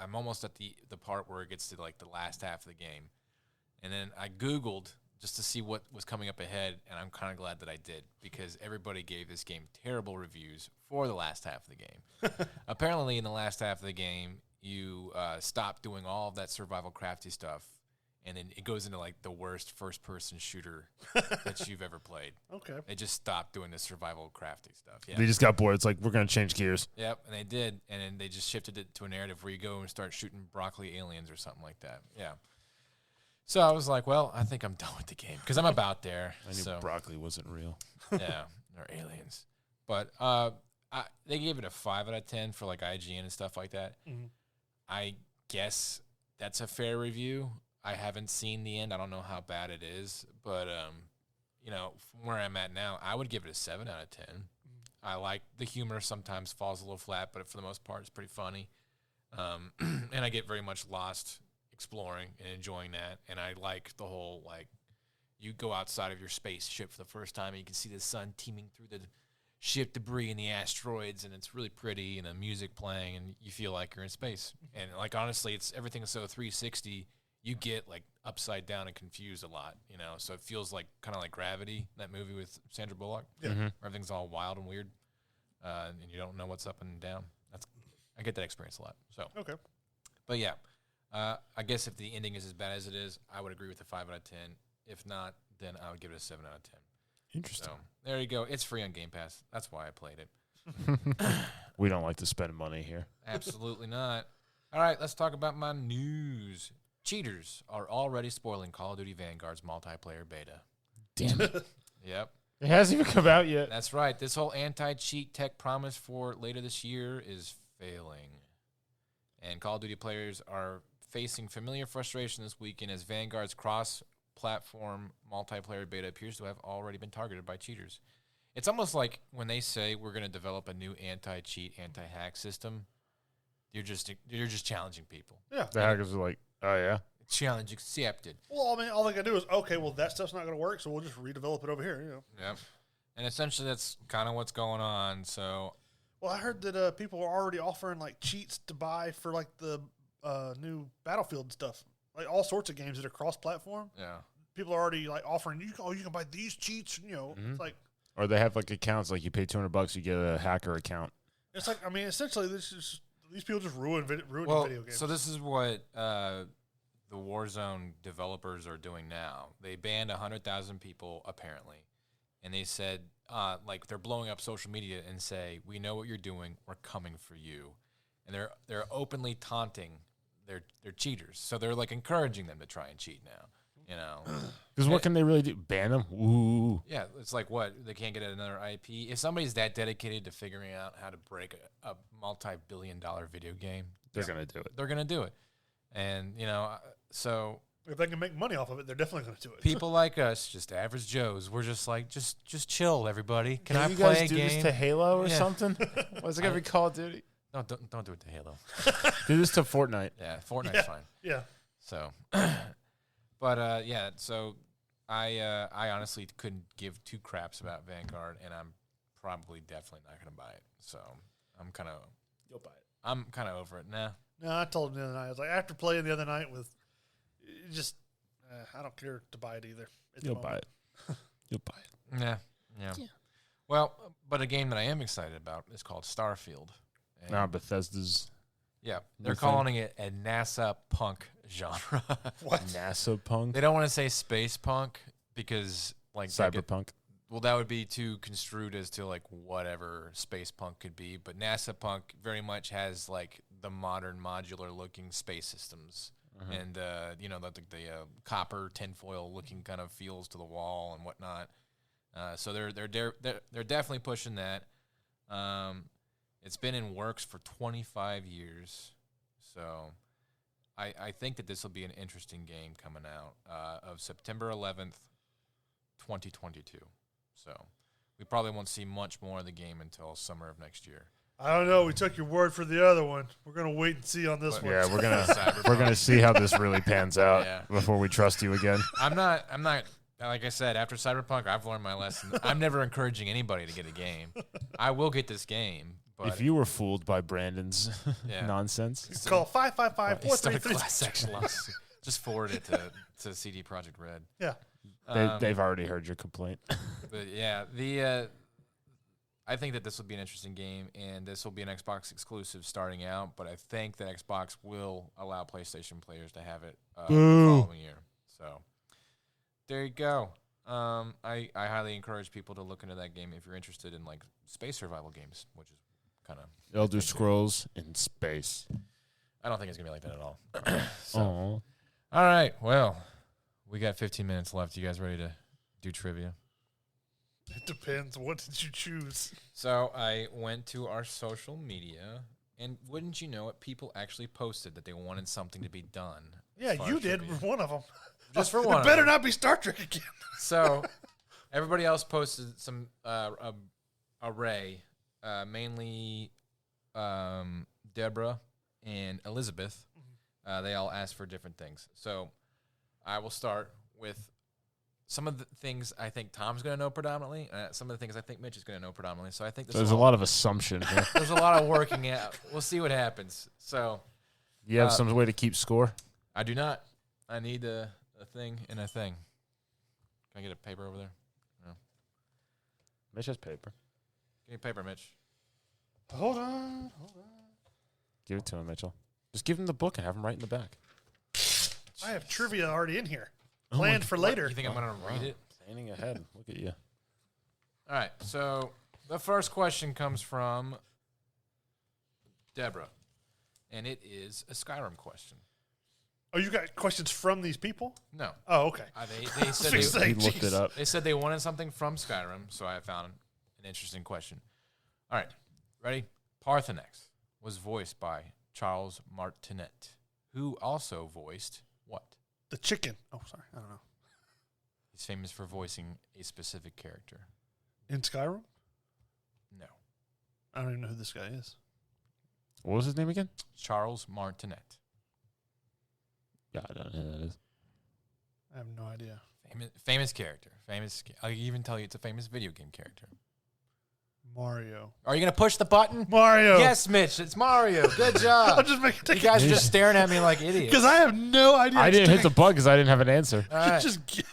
I'm almost at the part where it gets to like the last half of the game, and then I Googled just to see what was coming up ahead, and I'm kind of glad that I did because everybody gave this game terrible reviews for the last half of the game. Apparently, in the last half of the game, you stop doing all of that survival crafty stuff, and then it goes into like the worst first-person shooter that you've ever played. Okay. They just stopped doing the survival crafty stuff. Yeah. They just got bored. It's like, we're going to change gears. Yep, and they did, and then they just shifted it to a narrative where you go and start shooting broccoli aliens or something like that. Yeah. So I was like, well, I think I'm done with the game because I'm about there. I knew broccoli wasn't real. Yeah, or aliens. But they gave it a 5 out of 10 for like IGN and stuff like that. Mm-hmm. I guess that's a fair review. I haven't seen the end. I don't know how bad it is, but from where I'm at now, I would give it a 7 out of 10. I like the humor. Sometimes falls a little flat, but for the most part, it's pretty funny. And I get very much lost exploring and enjoying that. And I like the whole, like, you go outside of your spaceship for the first time and you can see the sun teeming through the ship debris and the asteroids, and it's really pretty, and the music playing, and you feel like you're in space. And like, honestly, everything is so 360. You get like upside down and confused a lot, so it feels like kind of like Gravity, that movie with Sandra Bullock. Yeah. Mm-hmm. Where everything's all wild and weird, and you don't know what's up and down. I get that experience a lot. So Okay. But yeah, I guess if the ending is as bad as it is, I would agree with a 5 out of 10. If not, then I would give it a 7 out of 10. Interesting. So there you go. It's free on Game Pass. That's why I played it. We don't like to spend money here. Absolutely not. All right, let's talk about my news. Cheaters are already spoiling Call of Duty Vanguard's multiplayer beta. Damn it. Yep. It hasn't even come out yet. That's right. This whole anti-cheat tech promise for later this year is failing. And Call of Duty players are facing familiar frustration this weekend as Vanguard's cross-platform multiplayer beta appears to have already been targeted by cheaters. It's almost like when they say we're going to develop a new anti-cheat, anti-hack system, you're just challenging people. Yeah. The hackers are like, oh, yeah? Challenge accepted. Well, I mean, all they got to do is, okay, well, that stuff's not going to work, so we'll just redevelop it over here, Yep. And essentially that's kind of what's going on. So, Well, I heard that people are already offering, like, cheats to buy for, like, the new Battlefield stuff. Like, all sorts of games that are cross-platform. yeah. People are already, like, offering, you can buy these cheats, Mm-hmm. It's like... Or they have, like, accounts, like you pay $200, you get a hacker account. It's like, I mean, essentially, these people just ruin video games. So this is what the Warzone developers are doing now. They banned 100,000 people, apparently. And they said, like, they're blowing up social media and say, we know what you're doing. We're coming for you. And they're openly taunting their cheaters. So they're, like, encouraging them to try and cheat now. Because what can they really do? Ban them? Ooh. Yeah, it's like what? They can't get another IP? If somebody's that dedicated to figuring out how to break a multi-billion-dollar video game, They're going to do it. they're going to do it. And, so if they can make money off of it, they're definitely going to do it. people like us, just average Joes, we're just like, just chill, everybody. Can I you play guys a do game? this to Halo or Yeah. something? What's it going to be Call of Duty? No, don't do it to Halo. Do this to Fortnite. Yeah, Fortnite's fine. Yeah. So, but yeah, so I honestly couldn't give two craps about Vanguard, and I'm probably definitely not going to buy it. So I'm kind of You'll buy it. I'm kind of over it. Nah. No, I told him the other night. I was like, after playing the other night with, I don't care to buy it either. You'll buy it. You'll buy it. Yeah. Yeah. Well, but a game that I am excited about is called Starfield. And Bethesda's yeah, they're new calling it a NASA punk genre. What? NASA punk, They don't want to say space punk because like cyberpunk. well, that would be too construed as to like whatever space punk could be. But NASA punk very much has like the modern modular looking space systems. And the copper tinfoil looking kind of feels to the wall and whatnot. So they're definitely pushing that. It's been in works for 25 years, so I think that this will be an interesting game coming out of September 11th, 2022. So we probably won't see much more of the game until summer of next year. I don't know. We took your word for the other one. We're gonna wait and see on this But- one. Yeah, we're gonna Cyberpunk. see how this really pans out Yeah. before we trust you again. I'm not. Like I said, after Cyberpunk, I've learned my lesson. I'm never encouraging anybody to get a game. I will get this game, but If you were fooled by Brandon's Yeah. nonsense, Call 555 start a 433. class action lawsuit. Just forward it to CD Projekt Red. Yeah. they've already heard your complaint. But yeah, I think that this will be an interesting game, and this will be an Xbox exclusive starting out. But I think that Xbox will allow PlayStation players to have it the Boo. following year. So there you go. I highly encourage people to look into that game if you're interested in like space survival games, which is kind of Elder Scrolls in space. I don't think it's gonna be like that at all. So, Oh, all right, well, we got 15 minutes left. You guys ready to do trivia? It depends. What did you choose? So I went to our social media, and wouldn't you know it, people actually posted that they wanted something to be done. Yeah, as far you as did trivia. for one of them. Just for one It of better them. not be Star Trek again. So everybody else posted some array, mainly Deborah and Elizabeth. They all asked for different things. So I will start with some of the things I think Tom's going to know predominantly. Some of the things I think Mitch is going to know predominantly. So I think there's a lot of assumption here. There's a lot of working out. We'll see what happens. So You have some way to keep score? I do not. I need a thing and a thing. Can I get a paper over there? Mitch has paper. Give me paper, Mitch. Hold on. Give it to him, Mitchell. Just give him the book and have him write in the back. I have trivia already in here. Oh Planned for later. You think I'm going to read it? Planning ahead. Look at you. All right. So the first question comes from Deborah, and it is a Skyrim question. Oh, you got questions from these people? No. Oh, okay. They said Fix they, that. He looked Jeez. it up. they said they wanted something from Skyrim, so I found an interesting question. All right. Ready? Parthenex was voiced by Charles Martinet, who also voiced what? The chicken. Oh, sorry. I don't know. He's famous for voicing a specific character. In Skyrim? No. I don't even know who this guy is. What was his name again? Charles Martinet. Yeah, I don't know who that is. I have no idea. Famous character. I'll even tell you it's a famous video game character. Mario. Are you going to push the button? Mario. Yes, Mitch. It's Mario. Good I'll job. just make it You take guys are just staring at me like idiots. because I have no idea. I didn't hit the button because I didn't have an answer. All right. Just guess.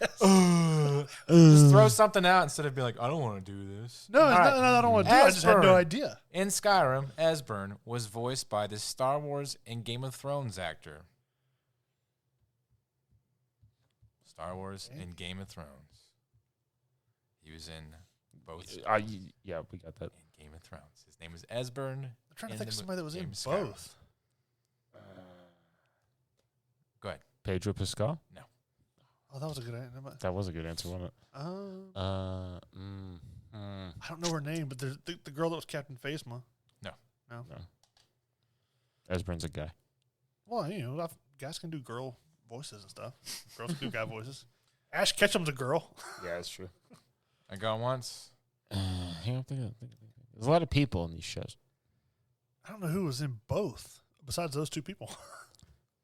Just throw something out instead of being like, I don't want to do this. No, it's All not, right. no, I don't want to do it. I just had no Esbern. idea. In Skyrim, Esbern was voiced by the Star Wars and Game of Thrones actor. Star Wars and Game of Thrones. He was in both. Yeah, we got that. In Game of Thrones. His name was Esbern. I'm trying to in think of the somebody that was in game Skyrim. both. Go ahead. Pedro Pascal? Oh, that was a good answer. That was a good answer, wasn't it? I don't know her name, but there's the girl that was Captain Phasma. Esbern's a guy. Well, you know, guys can do girl voices and stuff. Girls can do guy voices. Ash Ketchum's a girl. Yeah, that's true. I got once. There's a lot of people in these shows. I don't know who was in both besides those two people.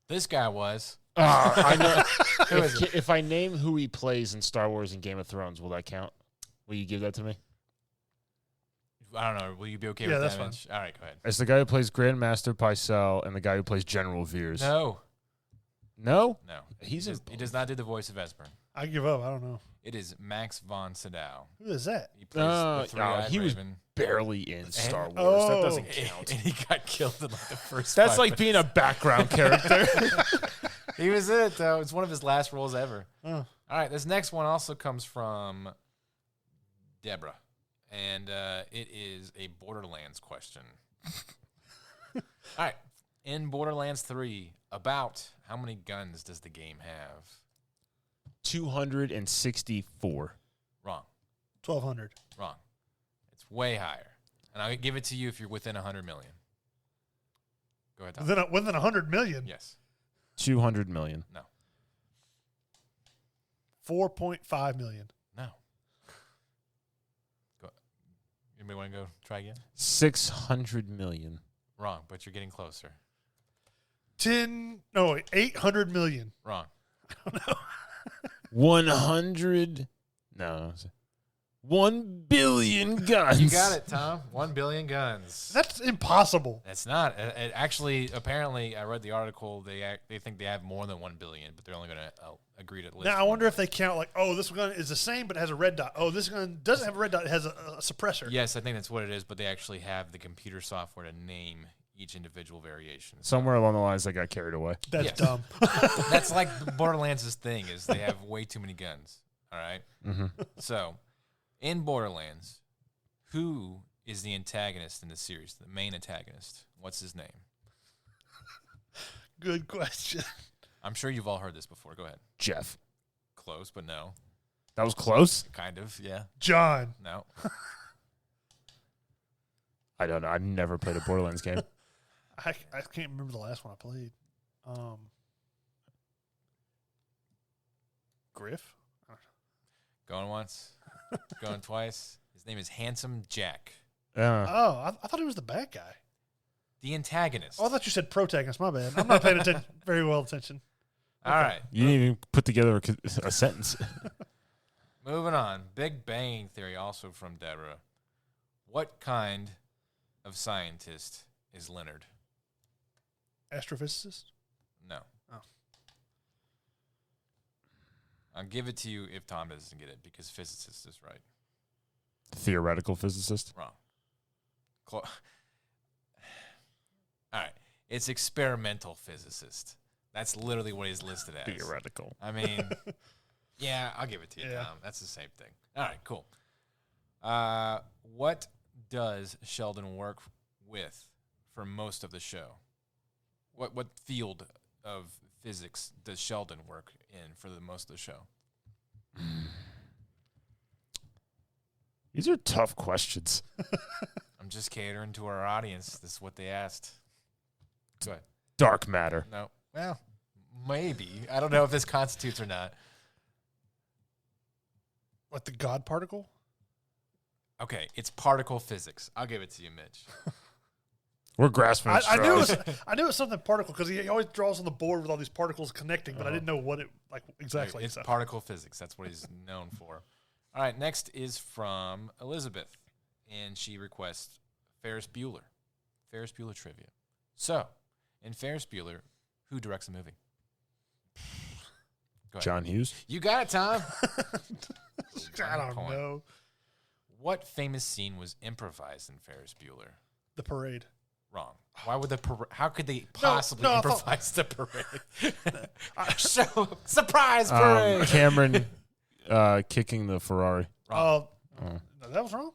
This guy was. I know. Who is it? If I name who he plays in Star Wars and Game of Thrones, will that count? Will you give that to me? I don't know. Will you be okay Yeah, with that's that, fine. Mitch? All right, go ahead. It's the guy who plays Grandmaster Pycelle and the guy who plays General Veers. No. No? No. He He does not do the voice of Esbern. I give up. I don't know. It is Max von Sydow. Who is that? He plays the three-eyed he was Raven. barely in Star Wars. Oh. That doesn't And count. he got killed in like the first. That's 5 like being a minutes. background character. He was in it though. It's one of his last roles ever. Oh. All right, this next one also comes from Deborah, and it is a Borderlands question. All right, in Borderlands 3, about how many guns does the game have? 264. Wrong. 1,200. Wrong. It's way higher. And I'll give it to you if you're within 100 million. Go ahead, Tom. Within 100 million. Yes. 200 million. No. 4.5 million. No. Go. Anybody want to go try again? 600 million. Wrong, but you're getting closer. 800 million. Wrong. 100. No. 1 billion guns. You got it, Tom. 1 billion guns. That's impossible. That's not. It actually, apparently, I read the article. They think they have more than 1 billion, but they're only going to agree to list. Now, I wonder if they count like, oh, this gun is the same but it has a red dot. Oh, this gun doesn't have a red dot. It has a suppressor. Yes, I think that's what it is, but they actually have the computer software to name each individual variation. So Somewhere along the lines, I got carried away. That's Yes. dumb. that's like the Borderlands' thing is they have way too many guns. All right? Mm-hmm. So, in Borderlands, who is the antagonist in the series, the main antagonist? What's his name? Good question. I'm sure you've all heard this before. Go ahead. Jeff. Close, but no. That was close. Kind of, yeah. John. No. I don't know. I've never played a Borderlands game. I can't remember the last one I played. Griff? Going once, going twice. His name is Handsome Jack, Yeah. Oh, I thought he was the bad guy. the antagonist. Oh, I thought you said protagonist. My bad. I'm not paying very well attention. All right. You didn't even put together a sentence. Moving on. Big Bang Theory, also from Deborah. What kind of scientist is Leonard? Astrophysicist? No. Oh. I'll give it to you if Tom doesn't get it because physicist is right. Theoretical physicist. Wrong. All right. It's experimental physicist. That's literally what he's listed as. Theoretical. I mean, yeah, I'll give it to you, Yeah. Tom. That's the same thing. All right, cool. What does Sheldon work with for most of the show? What field of physics does Sheldon work in for the most of the show? These are tough questions. I'm just catering to our audience. This is what they asked. Go ahead. Dark matter. No. Well, maybe. I don't know if this constitutes or not. Like the God particle? Okay, it's particle physics. I'll give it to you, Mitch. We're grasping at I knew it straws. was I knew it was something particle because he always draws on the board with all these particles connecting, but I didn't know what it like exactly. It's so. particle physics. That's what he's known for. All right, next is from Elizabeth, and she requests Ferris Bueller. Ferris Bueller trivia. So, in Ferris Bueller, who directs the movie? Go ahead. John Hughes. You got it, Tom. I don't Point. know. What famous scene was improvised in Ferris Bueller? The parade. Wrong. Why would how could they possibly no, I thought- improvise the parade? So, surprise parade. Cameron kicking the Ferrari. Wrong. Oh, that was wrong.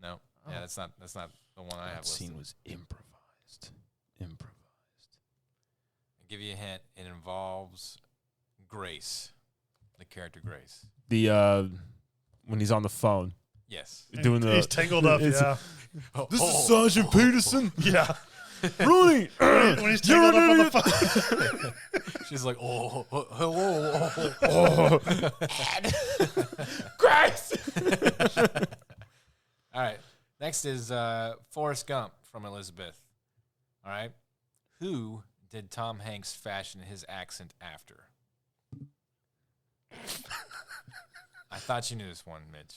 No. Yeah, that's not the one I have That scene listed. was improvised. I'll give you a hint. It involves Grace, the character Grace. The when he's on the phone Yes. doing the. He's tangled up. it's- Yeah, This is Sergeant Peterson. yeah. Rooney. When he's tangled up on the phone. She's like, hello. Grace. All right. Next is Forrest Gump from Elizabeth. All right. Who did Tom Hanks fashion his accent after? I thought you knew this one, Mitch,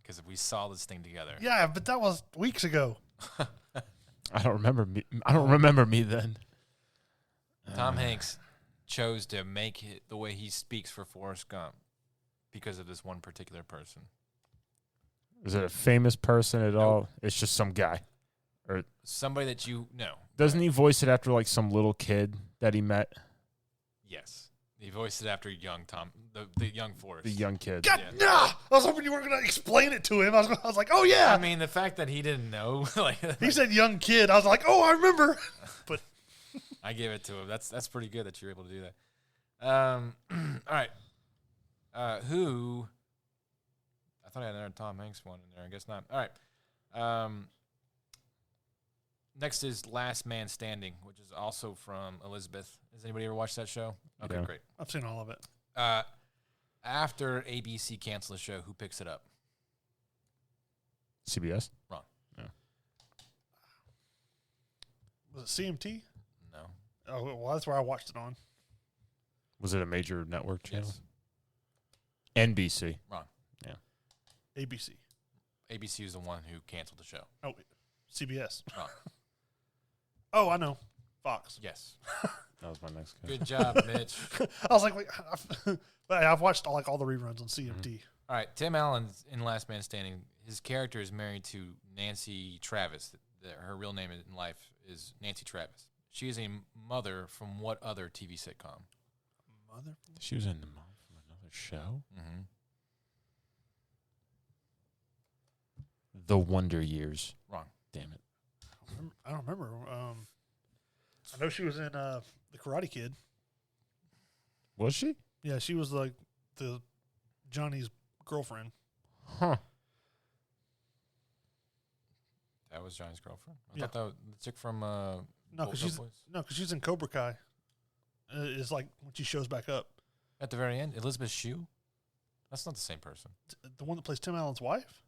because we saw this thing together. Yeah, but that was weeks ago. I don't remember me. I don't remember me then. Tom Hanks chose to make it the way he speaks for Forrest Gump because of this one particular person. Is it a famous person at all? It's just some guy. Somebody that you know. Doesn't he voice it after like some little kid that he met? Yes. He voiced it after young Tom, the young Forrest. The young kid. God, Yeah. nah! I was hoping you weren't going to explain it to him. I was like, oh, yeah. I mean, the fact that he didn't know, like He said young kid. I was like, oh, I remember. But I gave it to him. That's pretty good that you're able to do that. All right. Who? I thought I had another Tom Hanks one in there. I guess not. All right. Next is Last Man Standing, which is also from Elizabeth. Has anybody ever watched that show? Okay, Yeah. great. I've seen all of it. After ABC canceled the show, who picks it up? CBS? Wrong. Was it CMT? No. Oh, well, that's where I watched it on. Was it a major network channel? Yes. NBC. Wrong. ABC. ABC is the one who canceled the show. Oh, CBS. Wrong. Oh, I know. Fox. Yes. That was my next guess. Good job, Mitch. I was like, wait, but I've watched all the reruns on CMT. Mm-hmm. All right, Tim Allen in Last Man Standing. His character is married to Nancy Travis. Her real name in life is Nancy Travis. She is a mother from what other TV sitcom? Mother. She was in the mom from another show? Mm-hmm. The Wonder Years. Wrong. Damn it. I don't remember. I know she was in The Karate Kid. Was she? Yeah, she was like the Johnny's girlfriend. Huh. That was Johnny's girlfriend. I Yeah. thought that was the chick from No, because Boys. she's in Cobra Kai. It's like when she shows back up. At the very end, Elizabeth Shue. That's not the same person. The one that plays Tim Allen's wife.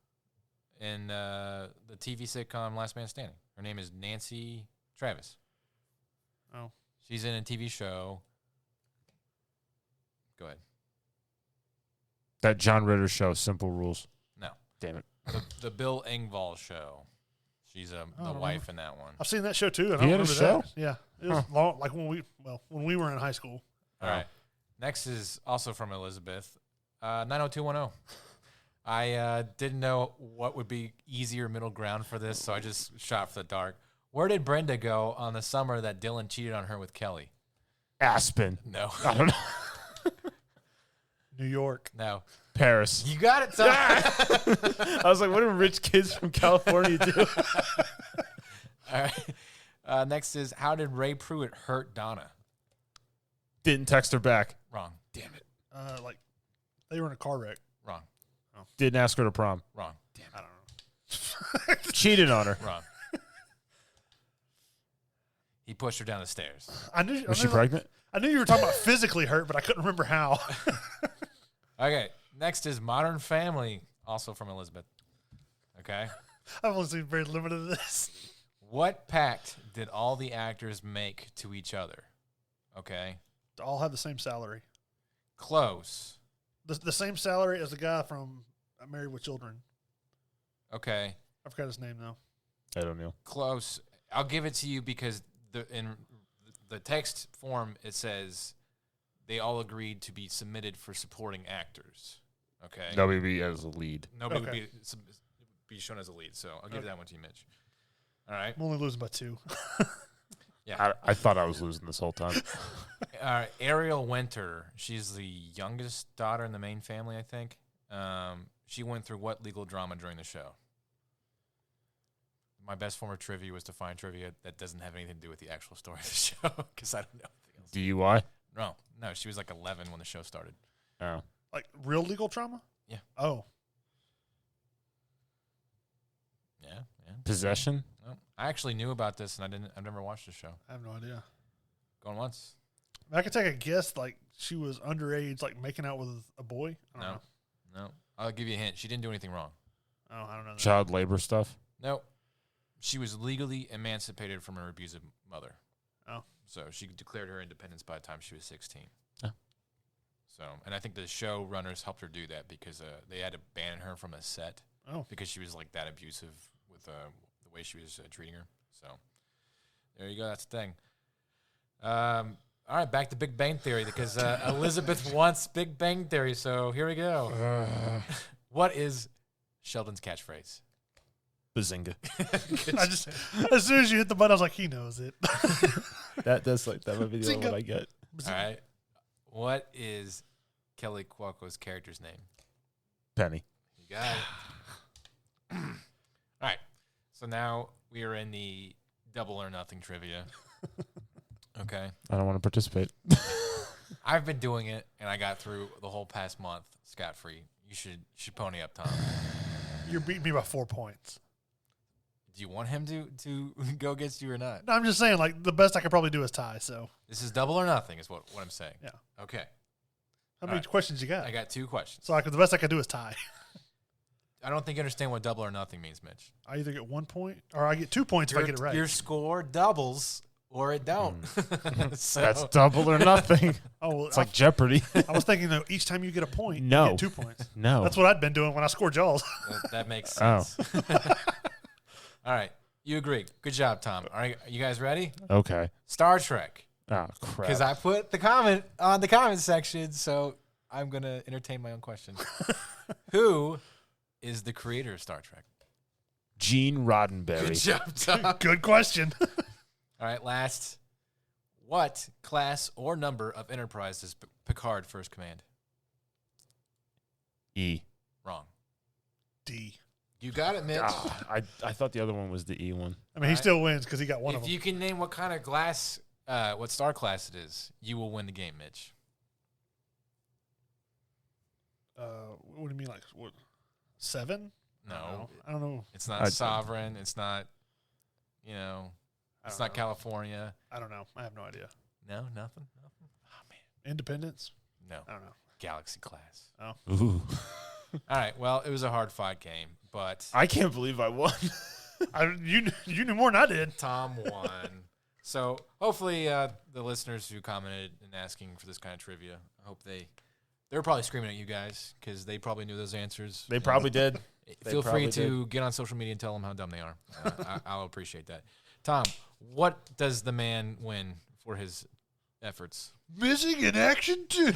In the TV sitcom Last Man Standing, her name is Nancy Travis. Oh. She's in a TV show. Go ahead. That John Ritter show, Simple Rules. No. Damn it. The Bill Engvall show. She's the don't wife in that one. I've seen that show too. And He I had a remember show? that. Yeah, it was long. Like when we were in high school. All right. Next is also from Elizabeth. 90210. I didn't know what would be easier middle ground for this, so I just shot for the dark. Where did Brenda go on the summer that Dylan cheated on her with Kelly? Aspen. No. I don't know. New York. No. Paris. You got it, Tom. I was like, what do rich kids from California do? All right. Next is, how did Ray Pruitt hurt Donna? Didn't text her back. Wrong. Damn it. Like they were in a car wreck. Wrong. Didn't ask her to prom. Wrong. I don't know. Cheated on her. Wrong. He pushed her down the stairs. Was she pregnant? I knew you were talking about physically hurt, but I couldn't remember how. Okay. Next is Modern Family, also from Elizabeth. Okay. I've only seen very limited of this. What pact did all the actors make to each other? Okay. They all have the same salary. Close. The same salary as the guy from Married with Children. Okay. I forgot his name though. I don't know. Close. I'll give it to you because in the text form it says they all agreed to be submitted for supporting actors. Okay. WB as a lead. Nobody Okay. would be shown as a lead, so I'll give that one to you, Mitch. All right. I'm only losing by 2. Yeah. I thought I was losing this whole time. All right. Ariel Winter. She's the youngest daughter in the main family, I think. She went through what legal drama during the show? My best form of trivia was to find trivia that doesn't have anything to do with the actual story of the show because I don't know anything else. DUI? No, she was like 11 when the show started. Oh. Like real legal trauma? Yeah. Oh. Yeah. Possession? No, I actually knew about this, and I've never watched the show. I have no idea. Going once? I could take a guess. Like she was underage, like making out with a boy. I don't know. No. I'll give you a hint. She didn't do anything wrong. Oh, I don't know. That. Child labor stuff? No. She was legally emancipated from her abusive mother. Oh. So she declared her independence by the time she was 16. Oh. So, and I think the showrunners helped her do that because they had to ban her from a set. Oh. Because she was like that abusive with the way she was treating her. So there you go. That's the thing. All right, back to Big Bang Theory because Elizabeth wants Big Bang Theory. So here we go. What is Sheldon's catchphrase? Bazinga. I just as soon as you hit the button, I was like, he knows it. That's like that might be the only Bazinga. one I get. All right. What is Kelly Cuoco's character's name? Penny. You got it. All right. So now we are in the double or nothing trivia. Okay. I don't want to participate. I've been doing it, and I got through the whole past month scot-free. You should pony up, Tom. You're beating me by 4 points. Do you want him to go against you or not? No, I'm just saying, like, the best I could probably do is tie. So This is double or nothing is what I'm saying. Yeah. Okay. how many questions you got? I got 2 questions. So the best I could do is tie. I don't think you understand what double or nothing means, Mitch. I either get 1 point or I get 2 points if I get it right. Your score doubles or it don't. So, That's double or nothing. Oh, well, It's like Jeopardy. I was thinking though, each time you get a point, No. you get 2 points. No. That's what I'd been doing when I scored y'all's. that makes Oh. sense. All right. You agree. Good job, Tom. All right. You guys ready? Okay. Star Trek. Oh, crap. Because I put the comment on the comment section, so I'm going to entertain my own question. Who is the creator of Star Trek? Gene Roddenberry. Good job, Tom. Good question. All right, last. What class or number of Enterprise does Picard first command? E. Wrong. D. You got it, Mitch. I thought the other one was the E one. I mean, he still wins because he got one of If them. you can name what kind of what star class it is, you will win the game, Mitch. What do you mean, like what? 7? No, I don't know. it's not Sovereign. It's not, it's I don't not know. California. I don't know. I have no idea. No, nothing. Oh man, Independence? no. I don't know. Galaxy class. Ooh. All right. Well, it was a hard fought game, but I can't believe I won. You knew more than I did. Tom won. So hopefully the listeners who commented and asking for this kind of trivia, I hope they were probably screaming at you guys because they probably knew those answers. They probably did. They Feel free probably to get on social media and tell them how dumb they are. I'll appreciate that. Tom, what does the man win for his efforts? Missing in action 2.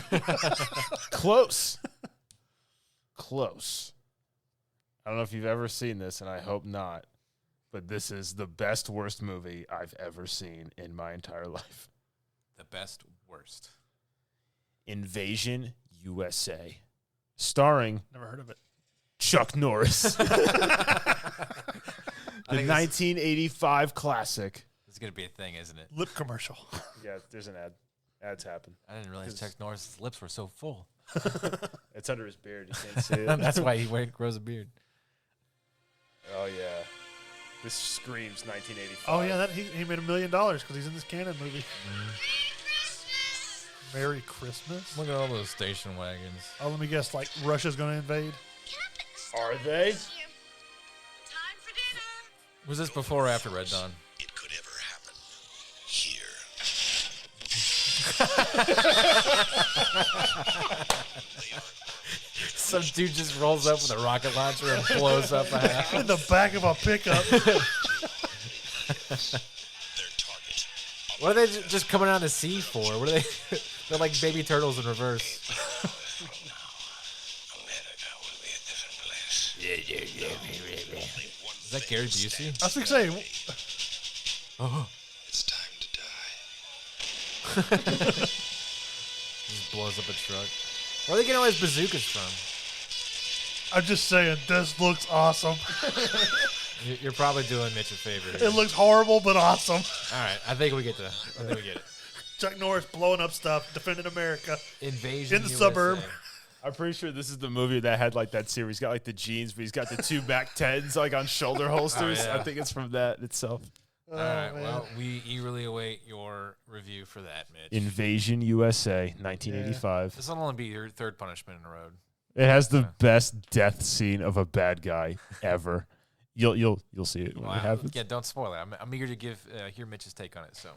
Close. Close. I don't know if you've ever seen this, and I hope not, but this is the best, worst movie I've ever seen in my entire life. The best, worst. Invasion USA. Starring Never heard of it. Chuck Norris. The think 1985 classic. It's going to be a thing, isn't it? Lip commercial. Yeah, there's an ad. Ads happen. I didn't realize Chuck Norris's lips were so full. It's under his beard. You can't see it. That's why he grows a beard. Oh, yeah. This screams 1985. Oh yeah, he made $1 million because he's in this Cannon movie. Merry Christmas. Look at all those station wagons. Oh, let me guess. Like Russia's going to invade. Are they? Time for dinner. Was this before or after Red Dawn? It could ever happen here. Some dude just rolls up with a rocket launcher and blows up a house. In the back of a pickup. Their target. What are they just coming out of the sea for? What are they? They're like baby turtles in reverse. America will be a different place. Is that Gary Busey? I was going to say, Oh, It's time to die. just blows up a truck. Where are they getting all these bazookas from? I'm just saying, this looks awesome. You're probably doing Mitch a favor here. It looks horrible, but awesome. All right, I think we get it. Chuck Norris blowing up stuff, defending America. Invasion In the USA. suburb. I'm pretty sure this is the movie that had like that series. He's got like the jeans, but he's got the 2 back tens like on shoulder holsters. Oh, yeah. I think it's from that itself. All right, well, we eagerly await your review for that, Mitch. Invasion USA, 1985. This will only be your third punishment in a row. It has the best death scene of a bad guy ever. You'll see it when it happens. Yeah, don't spoil it. I'm eager to hear Mitch's take on it. So,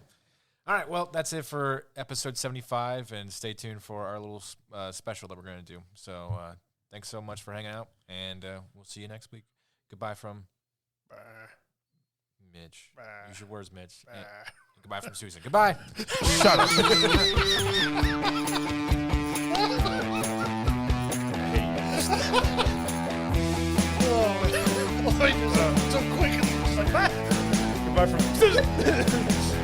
all right, well, that's it for episode 75, and stay tuned for our little special that we're going to do. So, thanks so much for hanging out, and we'll see you next week. Goodbye from Mitch. Bah. Use your words, Mitch. Bah. Goodbye from Susan. Goodbye. Shut up. Oh, so quick. It's like that. Goodbye from Susan.